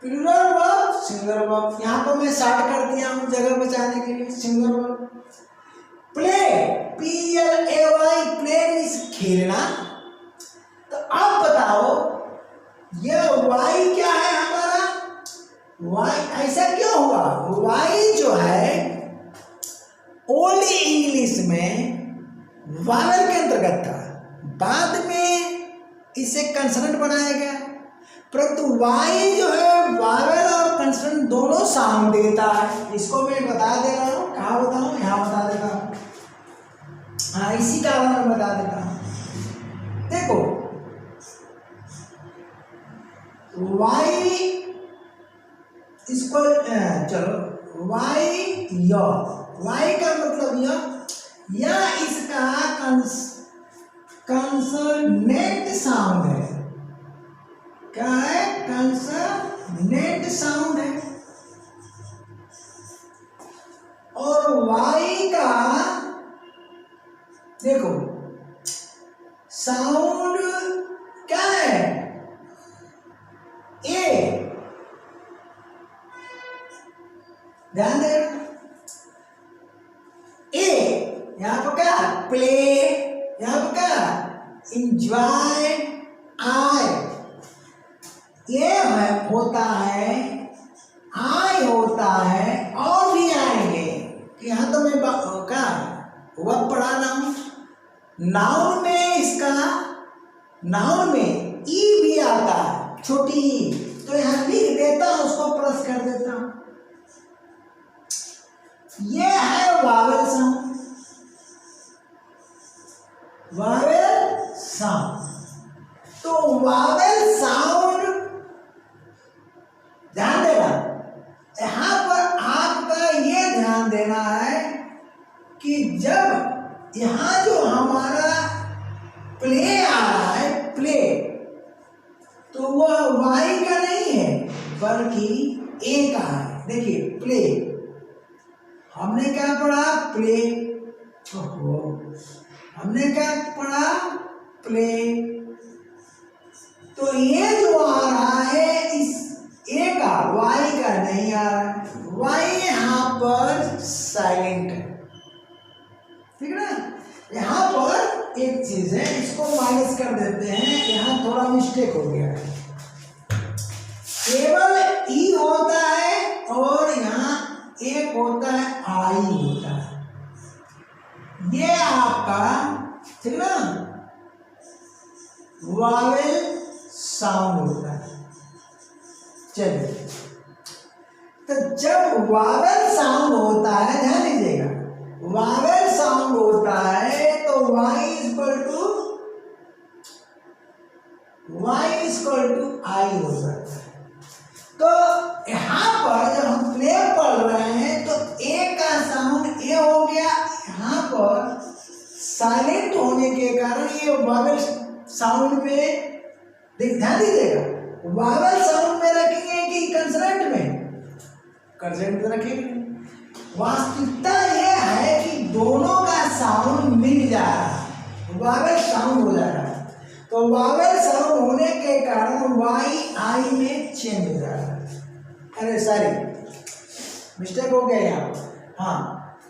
प्लूरल वर्ब सिंगुलर वर्ब, यहाँ पर मैं शॉर्ट कर दिया हूँ जगह बचाने के लिए, singular verb. Play, PLAY, play means खेलना। तो अब बताओ यह वाई क्या है हमारा, वाई ऐसा क्यों हुआ, वाई जो है ओल्ड इंग्लिश में वावेल के अंतर्गत था, बाद में इसे कंसोनेंट बनाया गया, परंतु वाई जो है वावेल और कंसोनेंट दोनों साउंड देता है। इसको मैं बता दे रहा हूँ, कहाँ बताऊँ, यहाँ बता देता हूँ, हाँ इसी का मैं बता देता हूँ। देखो वाई इसको चलो वाई य, वाई का मतलब या इसका कंसोनेंट साउंड है, क्या है, कंसोनेंट साउंड है। और वाई का देखो साउंड क्या है, ए, ध्यान देना, ए यहाँ पर क्या प्ले, यहाँ पर क्या इंजॉय, आई, ये है होता है, आई होता है, और भी आएंगे। यहाँ तो मैं क्या वर्ब पढ़ा रहा हूँ, नाउन में इसका, नाउन में ई भी आता है, छोटी ई, तो यहाँ लिख देता हूँ, उसको प्लस कर देता हूँ। ये है वावेल साउंड, वावेल साउंड। तो वावेल साउंड ध्यान देना, यहां पर आपका ये ध्यान देना है कि जब यहां जो हमारा प्ले आ रहा है, प्ले, तो वह वाई का नहीं है बल्कि ए का है। देखिए प्ले, हमने क्या पढ़ा? प्ले। हमने क्या पढ़ा? प्ले। तो ये जो आ रहा है इस ए का, वाई का नहीं आ रहा है। वाई यहां पर साइलेंट है, ठीक है ना। यहां पर एक चीज है, इसको माइनस कर देते हैं, यहां थोड़ा मिस्टेक हो गया है। केवल ई होता है और यहाँ एक होता है आई होता है, ये आपका, ठीक ना, वावेल साउंड होता है। चलिए, तो जब वावेल साउंड होता है, ध्यान दीजिएगा, वावेल साउंड होता है तो y इक्वल टू आई हो जाता है। तो यहां पर जब हम प्ले पढ़ रहे हैं तो ए का साउंड ए हो गया, यहां पर साइलेंट होने के कारण ये वावेल साउंड में, ध्यान दीजिएगा, वावेल साउंड में रखेंगे कि कंसोनेंट में? कंसोनेंट में रखेंगे। वास्तविकता यह है कि दोनों का साउंड मिल जा रहा है, वावेल साउंड हो जा रहा है। तो वावेल साउंड होने के कारण वाई आई में चेंज हो जा रहा है। अरे सॉरी, मिस्टेक हो गया यहाँ। हाँ,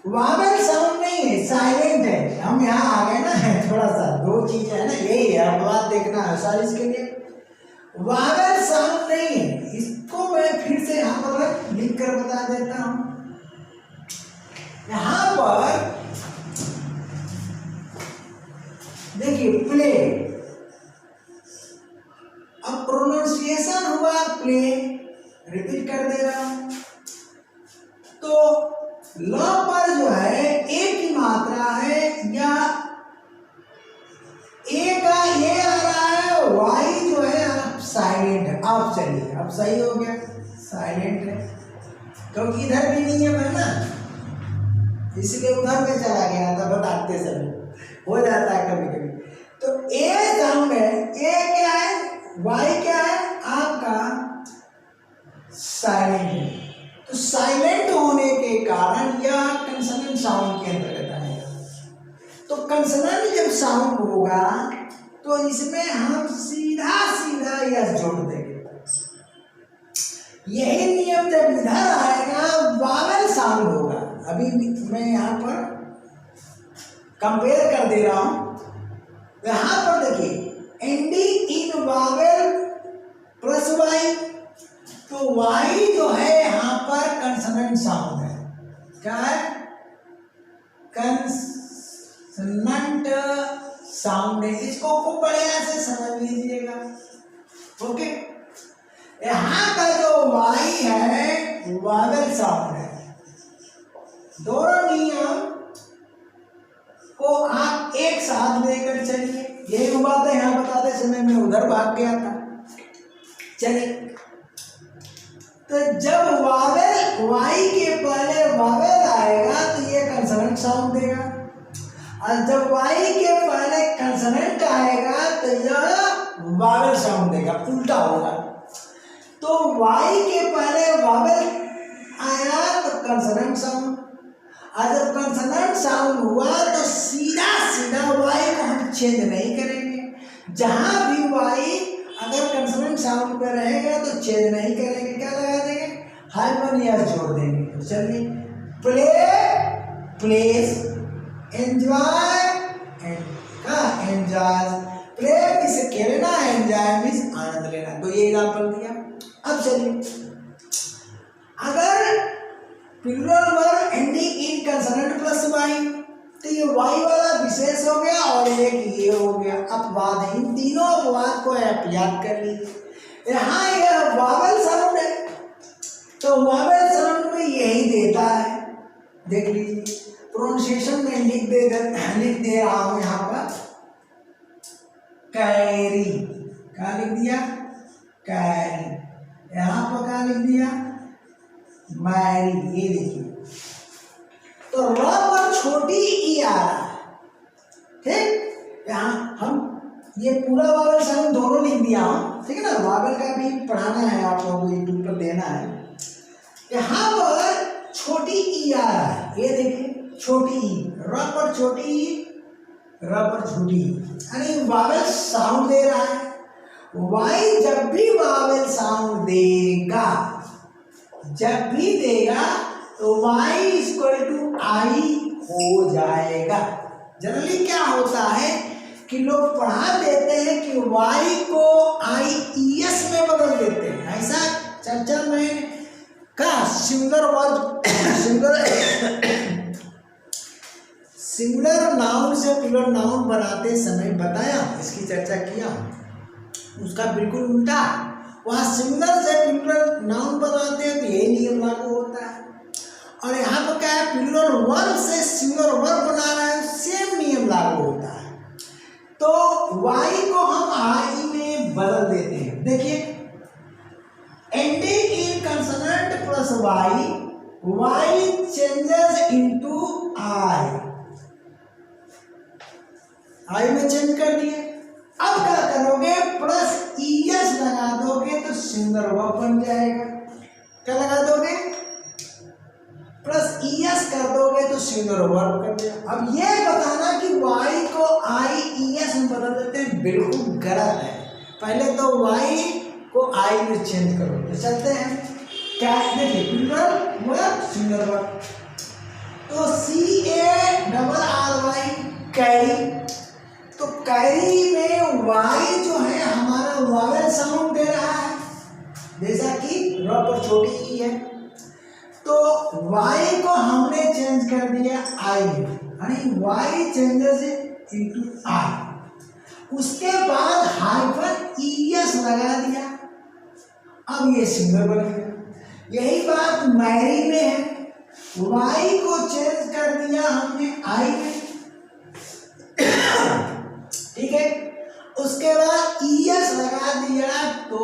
वावेल साउंड नहीं है, साइलेंट है। हम यहाँ आ गए ना, थोड़ा सा दो चीजें है ना, यही है, अब बात देखना है सॉरी। इसके लिए वावेल साउंड नहीं है, इसको मैं फिर से यहाँ पर लिख कर बता देता हूँ। यहां पर देखिए प्ले, अब प्रोनाउंसिएशन हुआ प्ले, रिपीट कर दे रहा हूं। तो ल पर जो है ए की मात्रा है, या ए का ये आ रहा है, वाई जो है आप साइलेंट है। आप चलिए, अब सही हो गया, साइलेंट है, क्योंकि इधर भी नहीं है ना, इसलिए उधर में चला गया था बताते समय, हो जाता है कभी कभी। तो ए साउंड है, ए क्या है, वाई क्या है आपका, साइलेंट है। तो साइलेंट होने के कारण यह कंसोनेंट साउंड के अंतर्गत आएगा। तो कंसोनेंट जब साउंड होगा तो इसमें हम सीधा सीधा यस जोड़ देंगे। यही नियम जब इधर आएगा वावेल साउंड होगा। अभी मैं यहाँ पर कंपेयर कर दे रहा हूं, यहां पर देखिए ending in vowel plus Y, तो वाई जो है यहां पर कंसोनेंट साउंड है। क्या है? कंसोनेंट साउंड है। इसको खूब बढ़िया से समझ लीजिएगा। ओके, यहां का जो वाई है वावेल साउंड है। दोनों नियम को आप एक साथ लेकर चलिए। यही बात है, यहाँ बताते समय मैं उधर भाग गया था। चलिए, तो जब वावेल वाई के पहले वावेल आएगा तो ये कंसोनेंट साउंड देगा, और जब वाई के पहले कंसोनेंट आएगा तो यह वावेल साउंड देगा, उल्टा होगा। तो वाई के पहले वावेल आया तो कंसोनेंट साउंड, और जब कंसोनेंट साउंड हुआ तो सीधा सीधा वाई को हम चेंज नहीं करेंगे। जहां भी वाई अगर कंसोनेंट साउंड पे रहेगा तो चेंज नहीं करेंगे, क्या लगा देंगे, हाइफन या जोड़ देंगे। तो चलिए, play, plays, enjoy, enjoy, play means खेलना, एंजॉय मीन्स आनंद लेना। तो ये एग्जांपल दिया। अब चलिए, अगर plural verb ending in consonant plus Y, तो ये वाई वाला विशेष हो गया और एक ये हो गया अपवाद। इन तीनों अपवाद को आप याद कर लीजिए। यहाँ यह वावेल साउंड है, तो वावेल साउंड में यही देता है, देख लीजिए। प्रोनाउंसिएशन में लिख दे रहा हूँ यहाँ पर, कैरी, क्या लिख दिया, कैरी। यहां पर क्या लिख दिया, मैरी। ये देखिए, तो र पर छोटी ई आ रहा है, ठीक। यहाँ हम ये पूरा वावल साउंड दोनों लिख दिया हूं, ठीक है ना। वावल का भी पढ़ाना है आप लोगों को, यूट्यूब पर देना है। यहाँ पर छोटी ई आ रहा है, ये देखिए छोटी ई, र पर छोटी ई, र पर छोटी ई, यानी वावल साउंड दे रहा है। वाई जब भी वावल साउंड देगा, जब भी देगा तो y इक्वल टू आई हो जाएगा। जनरली क्या होता है कि लोग पढ़ा देते हैं कि y को IES में बदल देते हैं, ऐसा चर्चा में का सिंगुलर वर्ब सिंगुलर नाउन से प्लूरल नाउन बनाते समय बताया, इसकी चर्चा किया। उसका बिल्कुल उल्टा, वहां सिंगुलर से प्लूरल नाउन बनाते हैं तो यही नियम लागू होता है। और यहाँ पर क्या है, प्लूरल वर्ब से सिंगुलर वर्ब बना रहा है, सेम नियम लागू होता है। तो y को हम आई में बदल देते हैं। देखिए, ending in consonant plus y changes into I में चेंज कर दिए। अब क्या करोगे, प्लस ES लगा दोगे तो सिंगुलर वर्ब बन जाएगा। क्या लगा दोगे, प्लस ES कर दोगे तो सिंगुलर वर्ब कर दिया। अब ये बताना कि y को IES में बदल देते हैं, बिल्कुल गलत है। पहले तो y को I में चेंज करो। तो चलते हैं, क्या देखिए, प्लूरल वर्ब सिंगुलर वर्ब, तो CARRY कैरी। तो कैरी में y जो है हमारा वावल साउंड दे रहा है, जैसा कि र पर छोटी ई है, तो y को हमने चेंज कर दिया I में, यानी y चेंजेस इनटू I। उसके बाद हाइफन ES लगा दिया, अब ये सिंगल बन गया। यही बात मैरी में है, y को चेंज कर दिया हमने I में, ठीक है। उसके बाद ES लगा दिया तो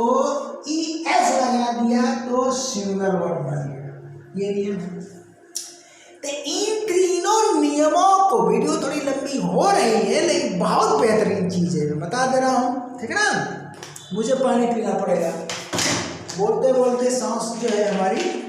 ES लगा दिया तो सिंगल वर्ब बन गया। ये नियम है। तो इन तीनों नियमों को, वीडियो थोड़ी लंबी हो रही है लेकिन बहुत बेहतरीन चीज है, मैं बता दे रहा हूँ, ठीक है ना। मुझे पानी पीना पड़ेगा, बोलते बोलते सांस जो है हमारी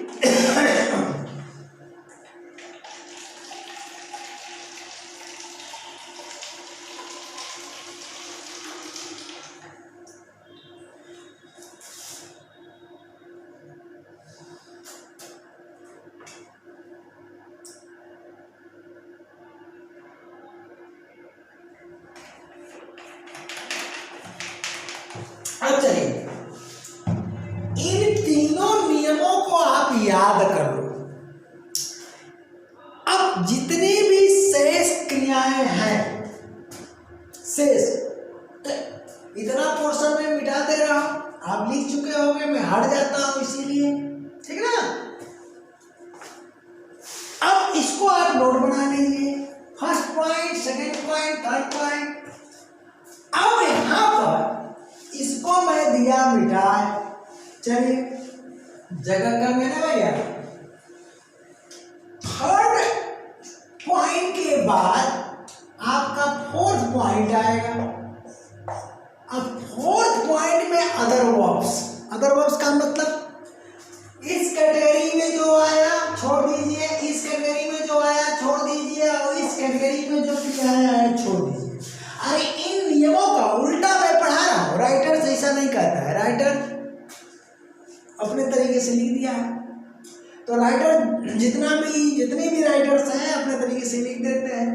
अब चलिए, इन तीनों नियमों को आप याद कर लो। अब जितनी भी शेष क्रियाएं हैं, शेष, इतना पोर्शन में मिटा दे रहा हूं, आप लिख चुके होंगे, मैं हट जाता हूं इसीलिए, ठीक है ना। अब इसको आप नोट बना लीजिए, first point, second point, third point. अब यहां पर इसको मैं दिया मिटाए, चलिए जगह कम है ना भैया। थर्ड पॉइंट के बाद आपका फोर्थ पॉइंट आएगा। अब फोर्थ पॉइंट में अदर वर्ब्स का मतलब इस कैटेगरी में जो आया छोड़ दीजिए, इस कैटेगरी में जो आया छोड़ दीजिए, और इस कैटेगरी में जो आया छोड़ दीजिए। अरे इन नियमों का उल्टा मैं पढ़ा रहा हूँ, राइटर ऐसा नहीं कहता है, राइटर अपने तरीके से लिख दिया है। तो राइटर जितने भी राइटर्स हैं अपने तरीके से लिख देते हैं,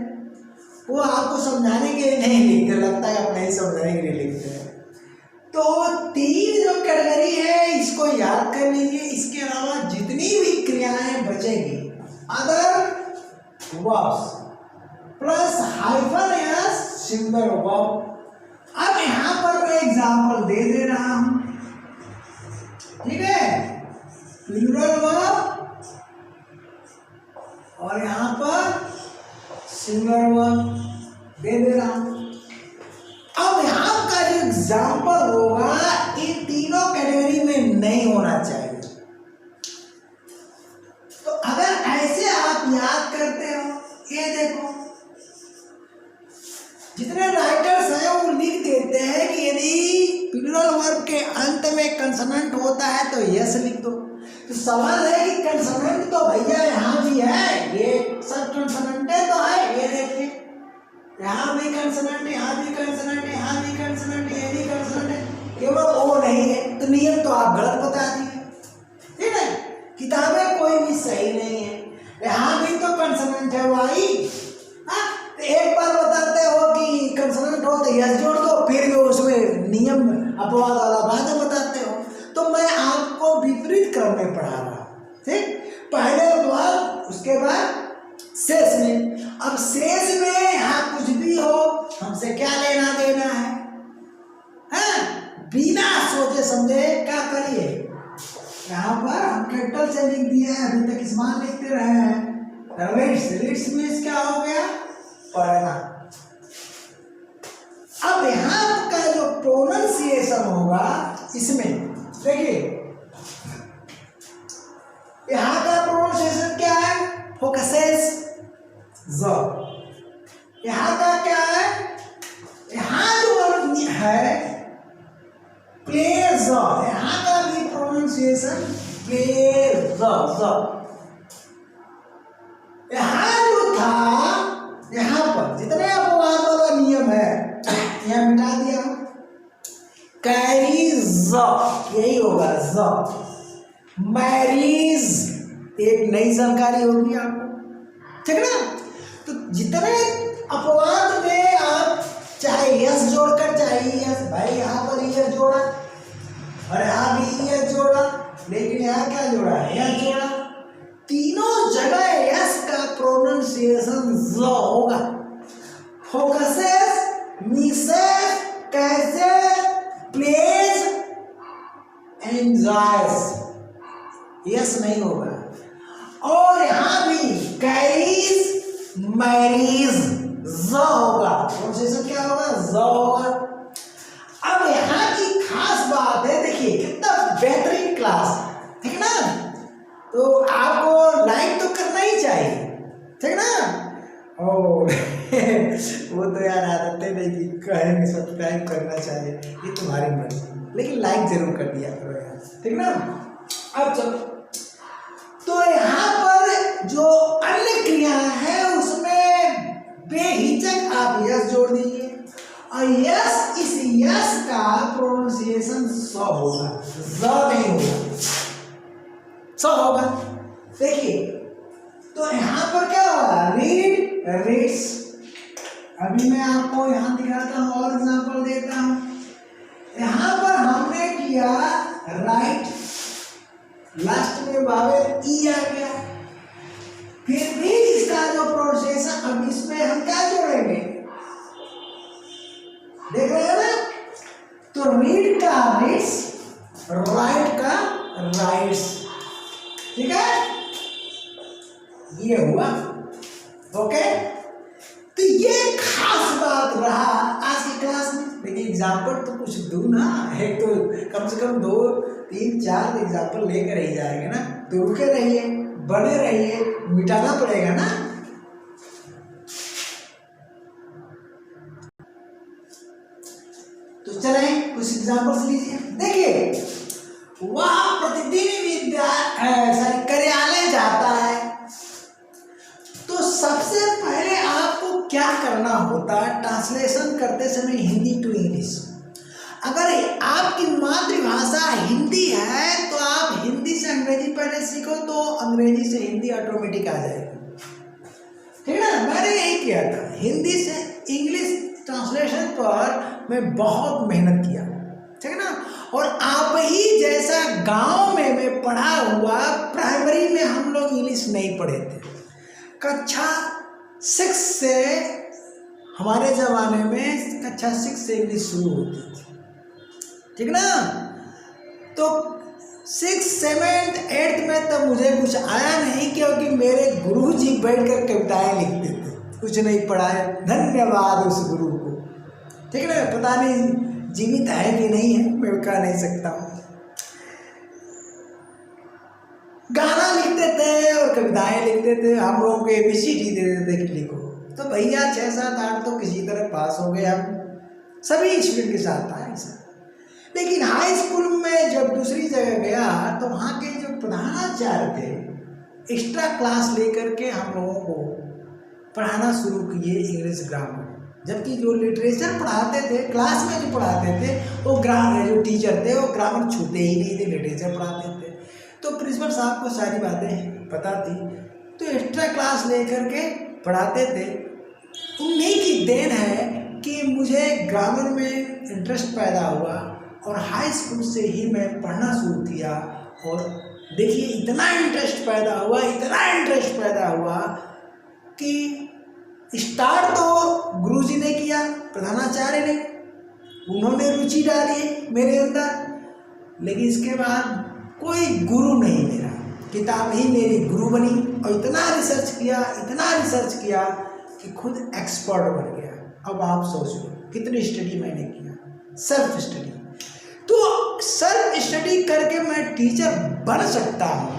वो आपको समझाने के लिए नहीं लिखते, लगता है अपने ही समझाने के लिए लिखते हैं। तो तीन जो कैटेगरी है इसको याद कर लीजिए। इसके अलावा जितनी भी क्रियाएं बचेगी, अदर वर्ब्स प्लस हाइफन या सिंगल वर्ब। अब यहां पर मैं एग्जांपल दे रहा हूं, ठीक है, प्लूरल वर्ब और यहां पर सिंगल वर्ब दे रहा हूं। अब यहां का जो एग्जाम्पल होगा इन तीनों कैटेगरी में नहीं होना चाहिए। तो अगर ऐसे आप याद करते हो, ये देखो जितने राइटर्स हैं वो लिख देते हैं कि यदि प्लूरल वर्ब के अंत में कंसोनेंट होता है तो यस लिख दो। तो सवाल है कि कंसोनेंट तो भैया यहाँ भी है, ये सब कंसोनेंट है तो है, ये देखिए यहाँ भी कंसोनेंट, यहाँ भी कंसोनेंट, यहाँ भी कंसोनेंट, ये भी कंसोनेंट है, केवल ओ नहीं है। तो नियम तो आप गलत बता दिए, ठीक है, किताबें कोई भी सही नहीं है। यहाँ भी तो कंसोनेंट है भाई, तो एक बार बताते हो कि कंसोनेंट हो तो यस जोड़ दो, फिर भी उसमें नियम अपवाद वाला बात बताते हो। तो मैं आपको विपरीत क्रम में पढ़ा रहा, ठीक, पहले अपवाद उसके बाद शेष में। अब शेष में यहाँ कुछ भी हो, हमसे क्या लेना देना है, हाँ? बिना सोचे समझे क्या करिए, यहाँ पर हम कैपिटल से लिख दिया है, अभी तक स्मॉल लिखते रहे हैं। रिट्स में क्या हो गया, पढ़ना। अब यहाँ का जो प्रोनाउंसिएशन होगा इसमें देखिए, यहाँ का प्रोनाउंसिएशन क्या है, फोकसेस ज। यहाँ का क्या है, यहाँ जो वर्ड है प्लेज, यहाँ का भी प्रोनाउंसिएशन प्लेज। यहाँ जो था, यहाँ पर जितने अपवाद वाला नियम है यहाँ मिटा दिया, कैरीज यही होगा ज। मैरीज एक नई जानकारी होगी आपको, ठीक है ना। तो जितने अपवाद में आप चाहे यस जोड़कर, चाहे यस, भाई यहाँ पर यस जोड़ा और यहाँ भी यस जोड़ा, लेकिन यहाँ क्या जोड़ा, यस जोड़ा, तीनों जगह यस का प्रोनाउंसिएशन ज होगा। फोकसेस, मिसेस, कैसे, प्लेज, एंजॉयस, यस नहीं होगा। और यहाँ भी कैरीज, मैरीज, ज होगा, प्रोनाउंसिएशन क्या होगा, ज होगा। अब यहाँ की खास बात है, देखिए कितना बेहतरीन क्लास, ठीक ना। तो आपको लाइक तो करना ही चाहिए, ठीक ना। और वो तो यार आदतें नहीं कि कहेंगे सब्सक्राइब करना चाहिए, ये तुम्हारी मर्जी, लेकिन लाइक जरूर कर दिया करो यार, ठीक ना। अब चलो, तो यहाँ पर जो अन्य क्रिया है उसमें बेहिचक आप यस जोड़ दीजिए, और यस, इस यस का प्रोनाउंसिएशन स होगा, ज नहीं होगा, स होगा। देखिए तो यहाँ पर क्या होगा, रीड, रीड्स। अभी मैं आपको यहाँ दिखाता हूँ और एग्जाम्पल देता हूँ। यहाँ पर हमने किया राइट, लास्ट में वावेल ई आ गया, फिर भी इसका जो प्रोनाउंसिएशन, अब इसमें हम क्या जोड़ेंगे, देख रहे हैं ना। तो रीड का रीड्स, राइट का राइट्स, ठीक है, ये हुआ, ओके। तो ये खास बात रहा आज की क्लास में। देखिए एग्जाम्पल तो कुछ दूं ना, एक तो कम से कम 2, 3, 4 एग्जाम्पल लेकर ही जाएंगे ना। तो रुके रहिए, बने रहिए, मिटाना पड़ेगा ना। तो चले कुछ एग्जाम्पल्स लीजिए। देखिए वह प्रतिदिन कार्यालय जाता है, तो सबसे पहले आपको क्या करना होता है ट्रांसलेशन करते समय हिंदी टू इंग्लिश। अगर आपकी मातृभाषा हिंदी है तो आप हिंदी से अंग्रेजी पहले सीखो, तो अंग्रेजी से हिंदी ऑटोमेटिक आ जाएगी, ठीक है ना। मैंने यही किया था, हिंदी से इंग्लिश ट्रांसलेशन पर मैं बहुत मेहनत किया, ठीक है ना। और आप ही जैसा गांव में मैं पढ़ा हुआ, प्राइमरी में हम लोग इंग्लिश नहीं पढ़े थे, कक्षा 6 से, हमारे ज़माने में कक्षा 6 से इंग्लिश शुरू होती थी, ठीक ना। तो 6, 7, 8 में तब मुझे कुछ आया नहीं, क्योंकि मेरे गुरुजी बैठकर कविताएं लिखते थे, कुछ नहीं पढ़ाए, धन्यवाद उस गुरु को, ठीक है ना। पता नहीं जीवित है कि नहीं है मैं कह नहीं सकता हूँ। गाना लिखते थे और कविताएं लिखते थे, हम लोगों को ABCD दे देते कि लिखो, तो भैया 6, 7, 8 तो किसी तरह पास हो गए हम, सभी स्टूडेंट के साथ था ऐसा। लेकिन हाई स्कूल में जब दूसरी जगह गया तो वहाँ के जो प्रधानाचार्य थे एक्स्ट्रा क्लास लेकर के हम लोगों को पढ़ाना शुरू किए इंग्लिश ग्रामर, जबकि जो लिटरेचर पढ़ाते थे क्लास में जो पढ़ाते थे वो ग्रामर, जो टीचर थे वो ग्रामर छूते ही नहीं थे, लिटरेचर पढ़ाते थे। तो प्रिंसिपल साहब को सारी बातें पता थी, तो एक्स्ट्रा क्लास लेकर के पढ़ाते थे। उन्हीं की देन है कि मुझे ग्रामर में इंटरेस्ट पैदा हुआ और हाई स्कूल से ही मैं पढ़ना शुरू किया। और देखिए इतना इंटरेस्ट पैदा हुआ कि स्टार्ट तो गुरुजी ने किया, प्रधानाचार्य ने, उन्होंने रुचि डाली मेरे अंदर, लेकिन इसके बाद कोई गुरु नहीं मेरा, किताब ही मेरी गुरु बनी। और इतना रिसर्च किया कि खुद एक्सपर्ट बन गया। अब आप सोचो कितनी स्टडी मैंने किया, सेल्फ स्टडी। तो सेल्फ स्टडी करके मैं टीचर बन सकता हूँ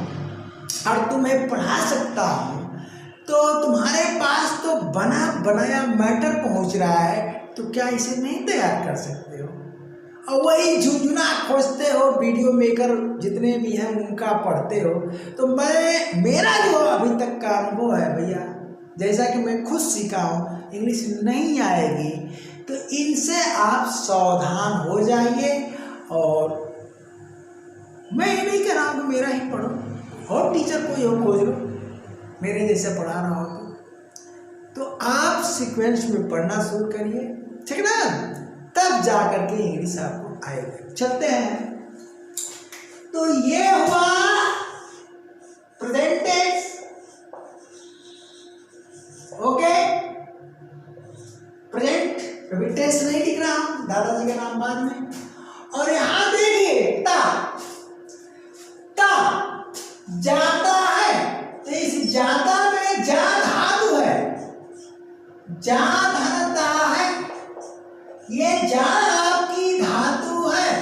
और तुम्हें पढ़ा सकता हूँ, तो तुम्हारे पास तो बना बनाया मैटर पहुँच रहा है, तो क्या इसे नहीं तैयार कर सकते हो? और वही झुंझुना खोजते हो, वीडियो मेकर जितने भी हैं उनका पढ़ते हो। तो मेरा जो अभी तक का अनुभव है भैया, जैसा कि मैं खुद सीखा हूँ, इंग्लिश नहीं आएगी तो इनसे आप सावधान हो जाइए। और मैं ये नहीं कह रहा हूँ कि मेरा ही पढ़ो, और टीचर कोई हो खोज लो मेरे जैसे पढ़ा रहा हो तो आप सीक्वेंस में पढ़ना शुरू करिए, ठीक ना, तब जा करके इंग्लिश आपको आएगा। चलते हैं, तो ये हुआ प्रेजेंट टेंस, ओके। प्रेजेंट अभी टेंस नहीं लिख रहा हूं, दादाजी का नाम बाद में। और यहां देखिए ता जाता है, तो इस जाता में जा धातु है, जा धनता है, ये जा आपकी धातु है,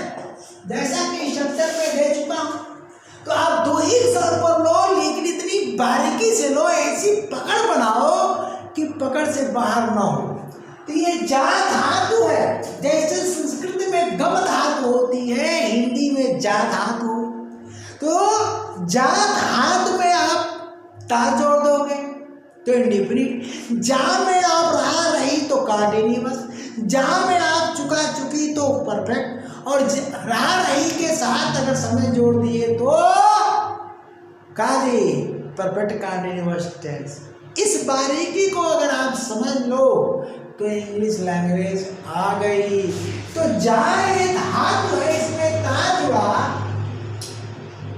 जैसा कि स्ट्रक्चर में दे चुका हूं। तो आप दो ही सर पर लो, लेकिन इतनी बारीकी से लो, ऐसी पकड़ बनाओ कि पकड़ से बाहर ना हो। तो ये जा धातु है, जैसे संस्कृत में गम धातु होती है, हिंदी में जा धातु। तो जा धातु में आप ता जोड़ दोगे तो इंडिफिनिट, जा में आप रहा रही तो कंटीन्यूअस, जा में आप चुका चुकी तो परफेक्ट, और रहा रही के साथ अगर समय जोड़ दिए तो काजी परफेक्ट कंटीन्यूअस टेंस। इस बारीकी को अगर आप समझ लो तो इंग्लिश लैंग्वेज आ गई। तो जा ये धातु है, इसमें ता जुड़ा,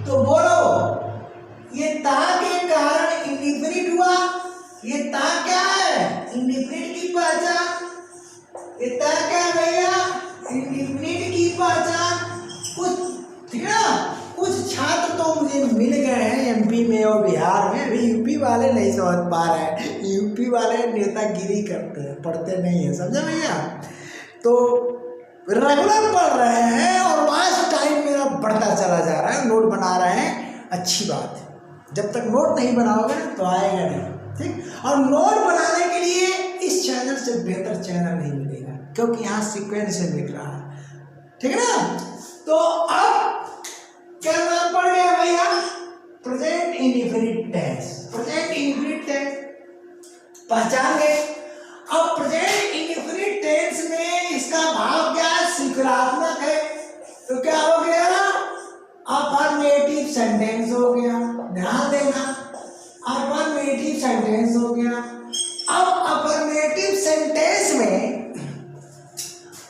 तो बोलो ये ता के कारण इंडिफिनिट हुआ। ये ता क्या है? इंडिफिनिट की पहचान। ये ता क्या भैया? इंडिफिनिट की पहचान। कुछ ठीक ना, कुछ छात्र तो मुझे मिल गए हैं एमपी में और बिहार में, अभी यूपी वाले नहीं समझ पा रहे हैं। यूपी वाले नेतागिरी करते हैं, पढ़ते नहीं है, समझे भैया। तो रेगुलर पढ़ रहे हैं और पास टाइम मेरा बढ़ता चला जा रहा है, नोट बना रहे हैं, अच्छी बात है। जब तक नोट नहीं बनाओगे तो आएगा नहीं, ठीक। और नोट बनाने के लिए इस चैनल से बेहतर चैनल नहीं मिलेगा, क्योंकि यहाँ सीक्वेंस से मिल रहा है, ठीक है ना। तो अब क्या नाम पड़ गया भैया? Present indefinite tense. Present indefinite tense पहचान गए। अब प्रेजेंट इंडिफिनिट टेंस में इसका भाव क्या है? सकारात्मक है, तो क्या हो गया? अफर्मेटिव सेंटेंस हो गया। ध्यान देना, अफर्मेटिव सेंटेंस हो गया। अब अफर्मेटिव सेंटेंस में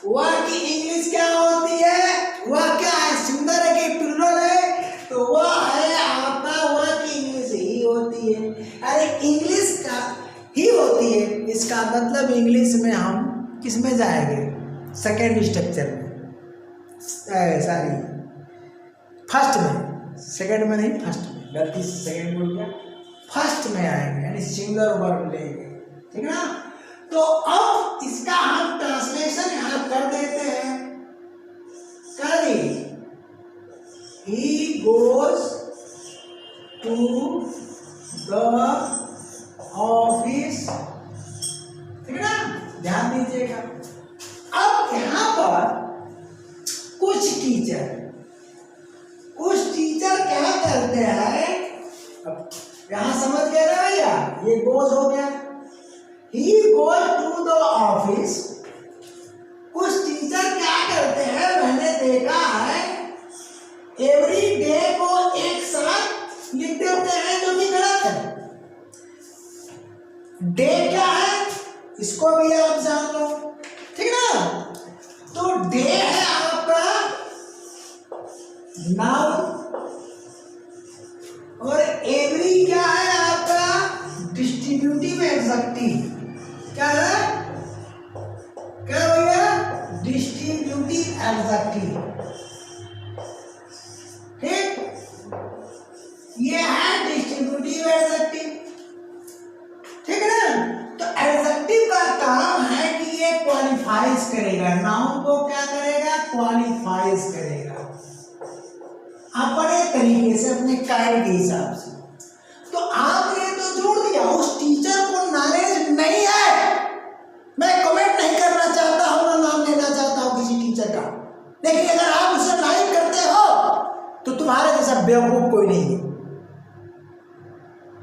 वह की इंग्लिश क्या होती है? वह क्या है? सिंगुलर है कि प्लूरल है? तो वह है आपका वह की इंग्लिश ही होती है। अरे इंग्लिश का ही होती है, इसका मतलब इंग्लिश में हम किस में जाएंगे? सेकेंड स्ट्रक्चर में, सॉरी फर्स्ट में, सेकेंड में नहीं फर्स्ट में, गलती से सेकेंड बोल गया, फर्स्ट में आएंगे, यानी सिंगुलर वर्ब लेंगे, ठीक है ना। तो अब इसका हम ट्रांसलेशन यहाँ कर देते हैं goes to the office, ठीक है ना, ध्यान दीजिएगा। अब यहाँ पर कुछ टीचर क्या करते हैं, अब यहाँ समझ गए ना भैया, ये गोज हो गया, he goes to the office. कुछ टीचर क्या करते हैं, मैंने देखा है एवरी डे को एक साथ लिख देते हैं, जो कि गलत है। डे क्या है इसको भी आप जान लो, ठीक ना। तो डे है आपका नाउन और एवरी क्या है आपका डिस्ट्रीब्यूटिव एडजेक्टिव। क्या है, क्या भैया, डिस्ट्रीब्यूटिव एडजेक्टिव, ठीक। ये है डिस्ट्रीब्यूटिव एडजेक्टिव, ठीक है ना। तो एडजेक्टिव का काम है कि ये क्वालिफाइज करेगा, नाउन को क्या करेगा, क्वालिफाइज करेगा अपने तरीके से, अपने कायदे के हिसाब से। तो आपने तो जोड़ दिया, उस टीचर को नॉलेज नहीं है। मैं कमेंट नहीं करना चाहता हूं, ना नाम लेना चाहता हूं किसी टीचर का, लेकिन अगर आप उसे लाइक करते हो तो तुम्हारे जैसा बेवकूफ कोई नहीं है,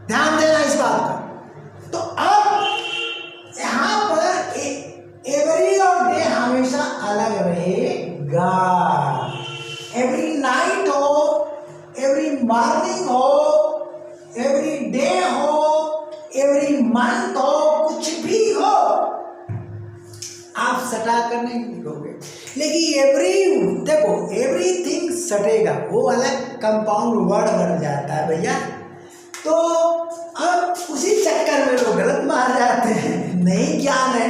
ध्यान देना इस बात का। तो अब यहां पर एवरी और डे हमेशा अलग रहेगा। एवरी नाइट हो, एवरी मॉर्निंग हो, एवरी डे हो, एवरी मंथ हो, कुछ भी हो आप सटा कर नहीं लिखोगे। लेकिन एवरी, देखो एवरीथिंग सटेगा, वो अलग कंपाउंड वर्ड बन जाता है भैया। तो अब उसी चक्कर में लोग गलत मार जाते हैं, नहीं ज्ञान है,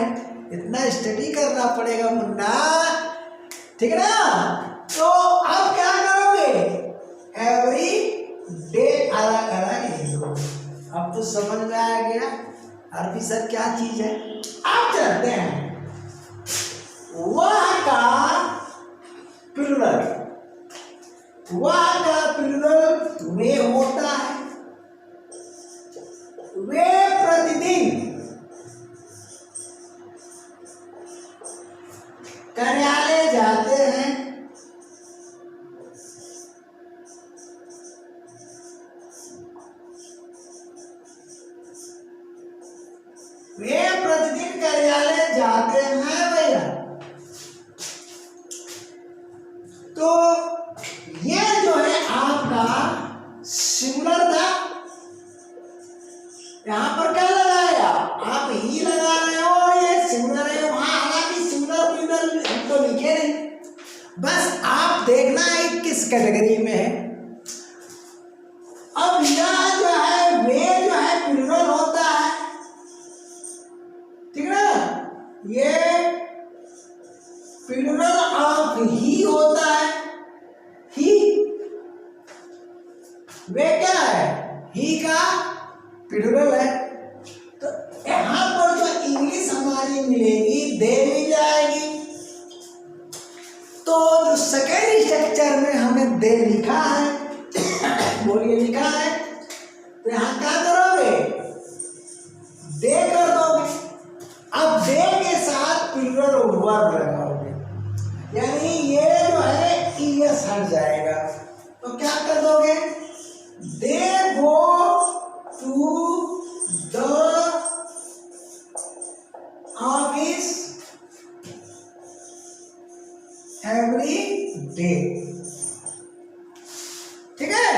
इतना स्टडी करना पड़ेगा मुन्ना, ठीक है ना। तो अब क्या करोगे, एवरी डे अलग अलग लिख दो। अब तो समझ में आ गया अरबी सर क्या चीज है। अब चलते हैं, वह का प्लूरल, वह का प्लूरल वे होता है। वे प्रतिदिन कार्यालय जाते हैं। वे प्रतिदिन कार्यालय जाते हैं भैया। तो ये जो है आपका सिंगुलर था, यहां पर क्या लगाया, आप ही लगा रहे हो और ये सिंगुलर है वहां, हालांकि सिंगुलर प्लूरल हम तो लिखे नहीं, बस आप देखना है किस कैटेगरी में है। अब यह जो है वे जो है प्लूरल होता है, ठीक है ना। ये प्लूरल ऑफ ही होता है, ही। वे क्या है, ही का प्लूरल है। तो यहां पर जो इंग्लिश हमारी मिलेगी, दे मिल जाएगी। तो जो सेकेंड स्ट्रक्चर में हमें दे लिखा है, बोलिए लिखा है, तो यहां क्या करोगे, दे कर दोगे। अब दे के साथ प्लूरल वर्ब लगाओगे, यानी ये जो है ईएस हट जाएगा। तो क्या कर दोगे, they go to the office every day, ठीक है,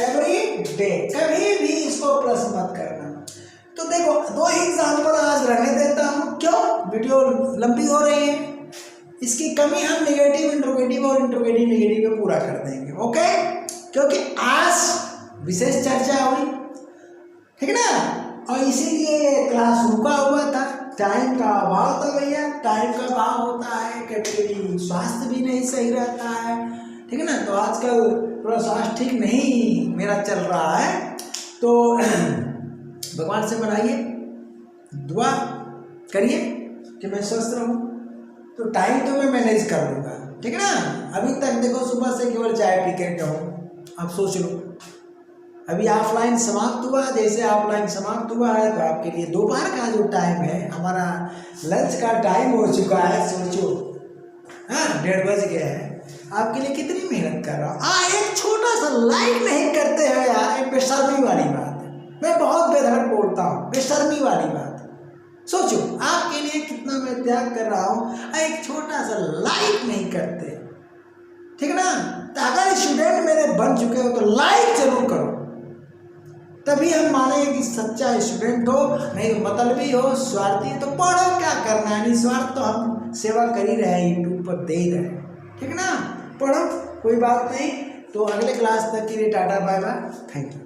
एवरी डे। कभी भी इसको प्लस मत करना। तो देखो दो ही एग्जाम्पल आज रहने देता हूँ, क्यों, वीडियो लंबी हो रही है, इसकी कमी हम नेगेटिव इंट्रोगेटिव और इंट्रोगेटिव नेगेटिव में पूरा कर देंगे, ओके। क्योंकि आज विशेष चर्चा हुई, ठीक है ना, और इसीलिए ये क्लास रुका हुआ था। टाइम का अभाव था भैया, टाइम का अभाव होता है, कभी स्वास्थ्य भी नहीं सही रहता है, ठीक है ना। तो आजकल थोड़ा स्वास्थ्य ठीक नहीं मेरा चल रहा है, तो भगवान से मनाइए, दुआ करिए कि मैं स्वस्थ रहूं। तो टाइम तो मैं मैनेज कर लूँगा, ठीक है ना। अभी तक देखो सुबह से केवल चाय पी के जाऊँ, अब सोच लो, अभी ऑफलाइन समाप्त हुआ, जैसे ऑफलाइन समाप्त हुआ है तो आपके लिए दोपहर का जो टाइम है, हमारा लंच का टाइम हो चुका है। सोचो, हाँ 1:30 बज गया है, आपके लिए कितनी मेहनत कर रहा हूँ। एक छोटा सा लाइक नहीं करते हो यार, एक बेशर्मी वाली बात है। मैं बहुत बेधड़क बोलता हूँ, बेशर्मी वाली बात। सोचो आपके लिए कितना मैं त्याग कर रहा हूँ, एक छोटा सा लाइक नहीं करते, ठीक है ना। तो अगर स्टूडेंट मेरे बन चुके हो तो लाइक जरूर करो, तभी हम मानेंगे कि सच्चा स्टूडेंट हो। नहीं तो मतलबी हो, स्वार्थी है तो पढ़ो, क्या करना है, निस्वार्थ तो हम सेवा कर ही रहे हैं, यूट्यूब पर दे ही रहे हैं, ठीक है ना। पढ़ो, कोई बात नहीं। तो अगले क्लास तक के लिए टाटा बाय बाय, थैंक यू।